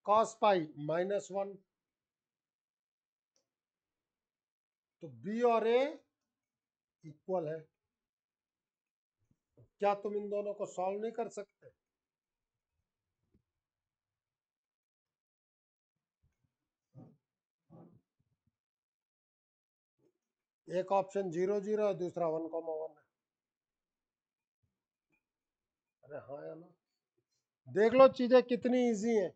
cos pi -1, तो b और a इक्वल है। क्या तुम इन दोनों को सॉल्व नहीं कर सकते? एक ऑप्शन 0 0 है, दूसरा 1,1 है। अरे हाँ या ना, देख लो चीजें कितनी इजी हैं।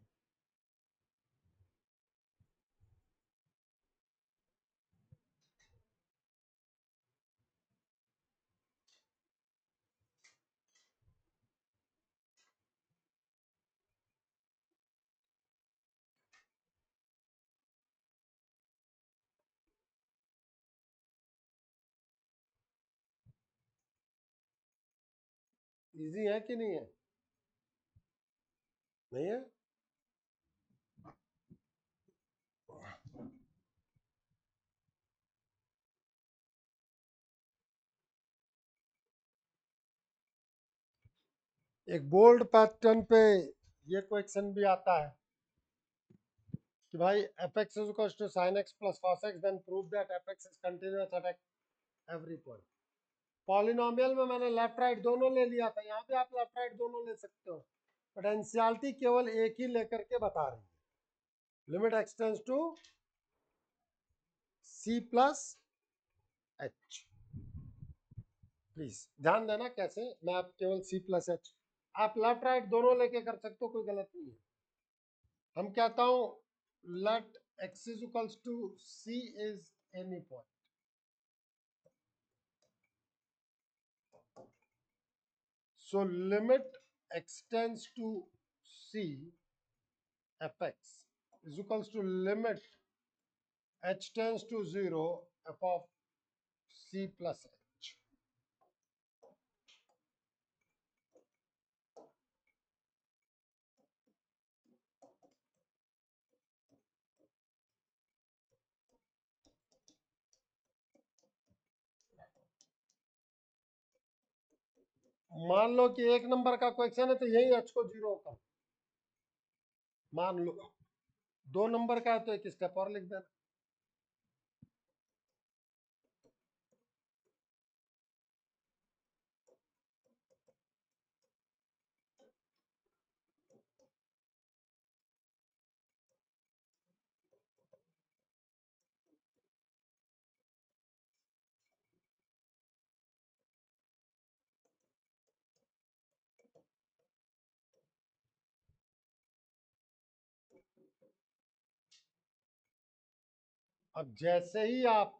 इजी है कि नहीं है? नहीं है? एक बोल्ड पैटर्न पे ये क्वेश्चन भी आता है कि भाई f x is equal to sine x plus cos x, then prove that f x is continuous at every point. Polynomial में मैंने लेफ्ट राइट दोनों ले लिया था, यहाँ पे आप लेफ्ट राइट दोनों ले सकते हो, बट एनसीईआरटी केवल एक ही लेकर के बता रही है। Limit extends to c plus h. Please ध्यान देना कैसे, मैं आप केवल सी प्लस एच, आप लेफ्ट राइट दोनों लेके कर सकते हो, कोई गलत नहीं है। हम कहता हूं let x is equals to c is any point, so limit extends to c fx is equals to limit h tends to 0 f of c plus h। मान लो कि एक नंबर का क्वेश्चन है तो यही h को 0 कर, मान लो दो नंबर का है तो एक स्टेप और लिख देना। अब जैसे ही आप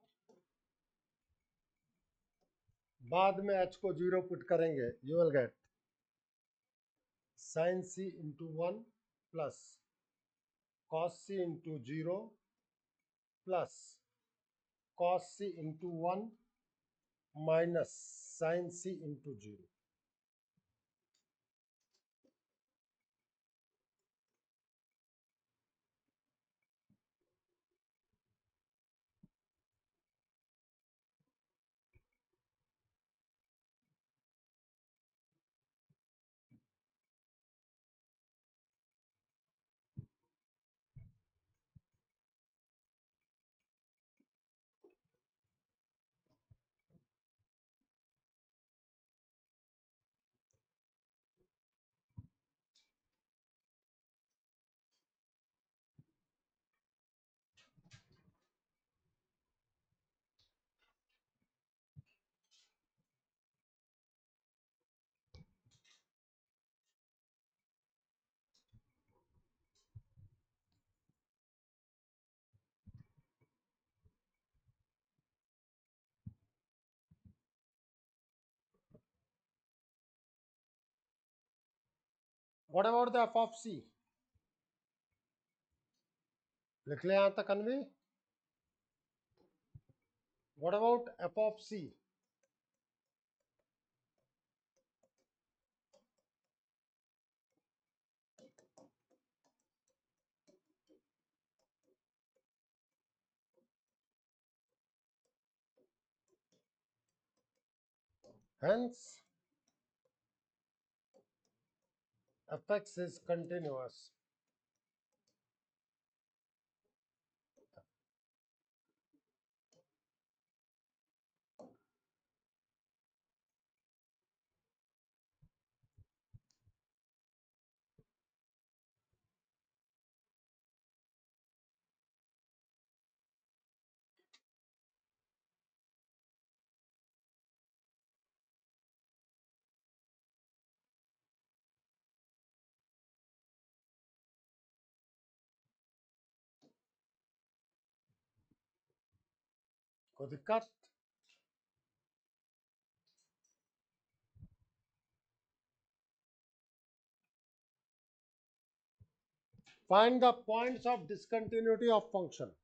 बाद में h को 0 पुट करेंगे, you will get sin c into 1 plus cos c into 0 plus cos c into 1 minus sin c into 0। What about the f of c? लिख ले यहां तक अनवी। What about f of c? Hence fx is continuous। कोई दिक्कत? Find the points of discontinuity of function।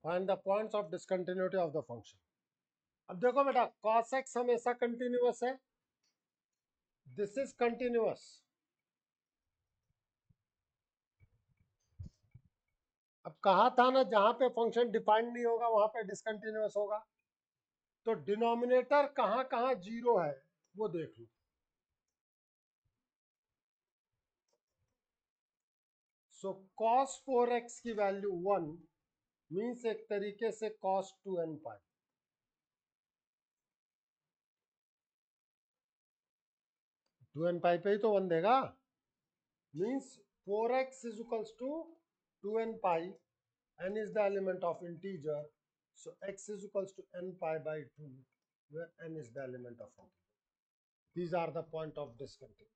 Find the points of discontinuity of the function. अब देखो बेटा, cos x हमेशा कंटिन्यूअस है, दिस इज कंटिन्यूअस। अब कहा था ना, जहां पे फंक्शन डिफाइंड नहीं होगा वहां पे डिसकंटिन्यूअस होगा। तो डिनोमिनेटर कहां कहां जीरो है वो देख लो। सो cos 4x की वैल्यू 1 मीन्स एक तरीके से cos 2n पाई। 2n पाई पे ही तो 1 देगा, means 4x is equals to 2n pi, n is the element of integer, so x is equals to n pi by 2, where n is the element of integer. These are the point of discontinuity.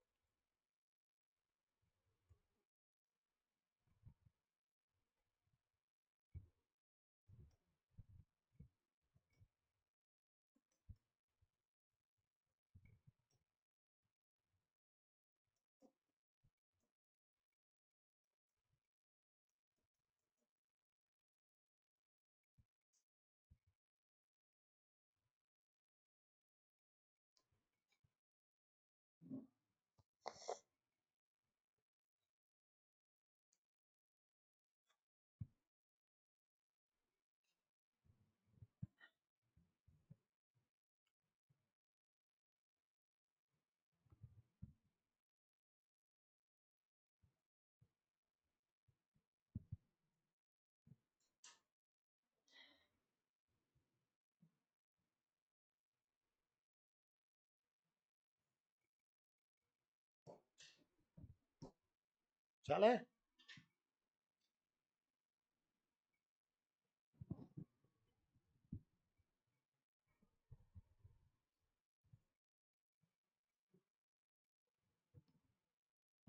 चले,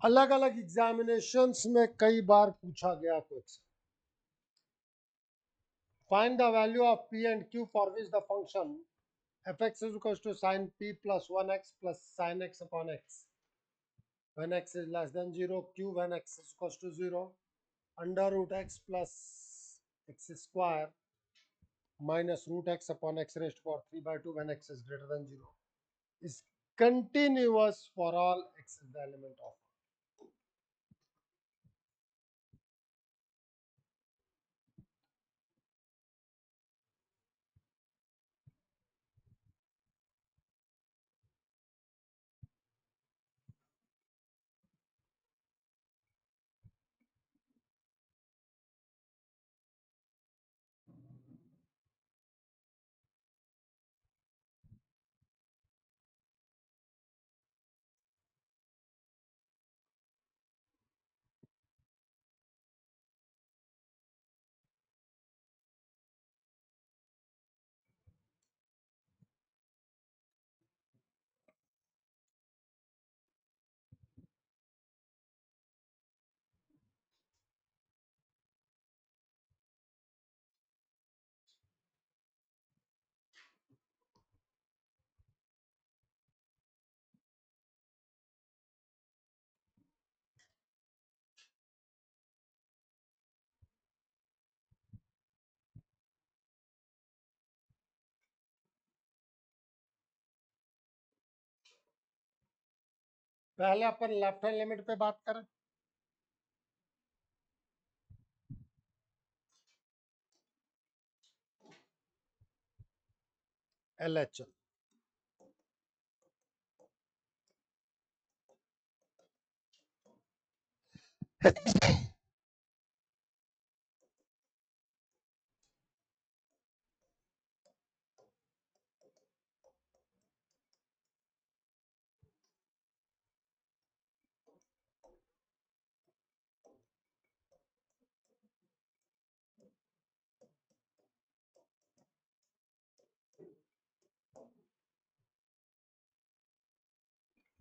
अलग अलग examinations में कई बार पूछा गया question. Find the value of p and q for which the function fx is equals to sin p plus 1x plus sin x upon x when x is less than 0, q when x is equals to 0, under root x plus x square minus root x upon x raised to power 3 by 2 when x is greater than 0 is continuous for all x is the element of। पहले अपन left hand limit पे बात करें। LHL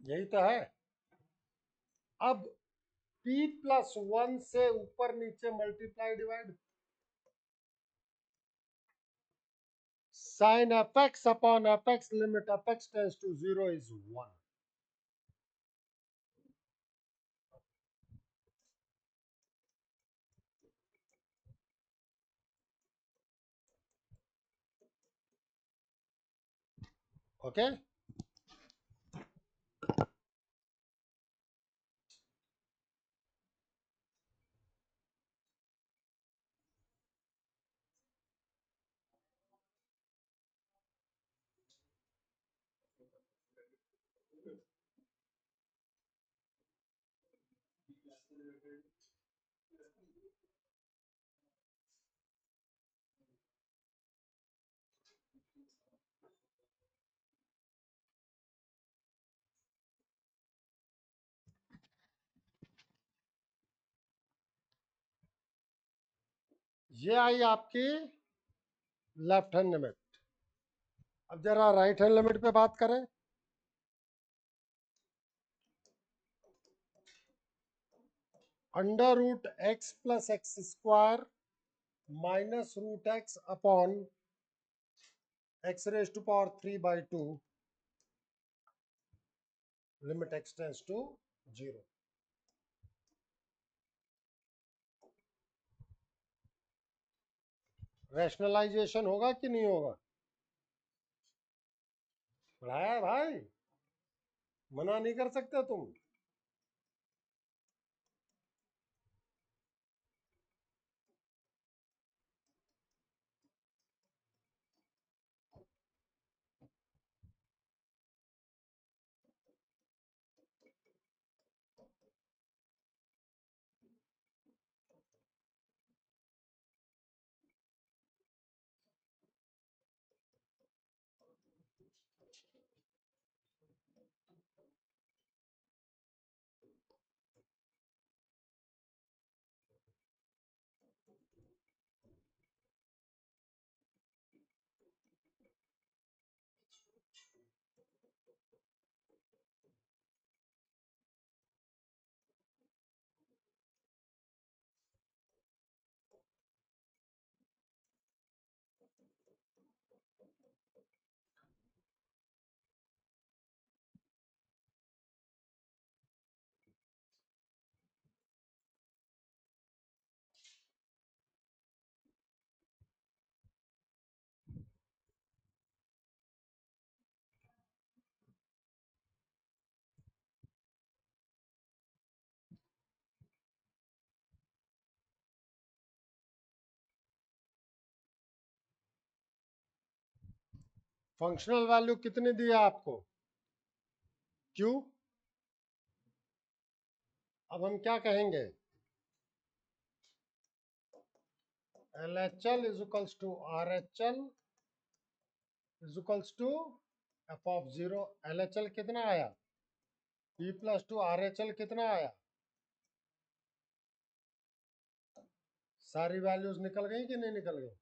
यही तो है। अब p plus 1 से ऊपर नीचे multiply divide, sin fx upon fx limit fx tends to 0 is 1। Okay. ये आई आपकी लेफ्ट हैंड लिमिट। अब जरा राइट हैंड लिमिट पे बात करें। Under root x plus x square minus root x upon x raise to power 3/2 limit x tends to 0। Rationalization होगा कि नहीं होगा? पढ़ाया है भाई, मना नहीं कर सकते तुम। फंक्शनल वैल्यू कितनी दी है आपको? क्यू। अब हम क्या कहेंगे? LHL is equals to RHL is equals to f of 0। LHL कितना आया? P प्लस टू RHL कितना आया? सारी वैल्यूज निकल गई कि नहीं निकल गई?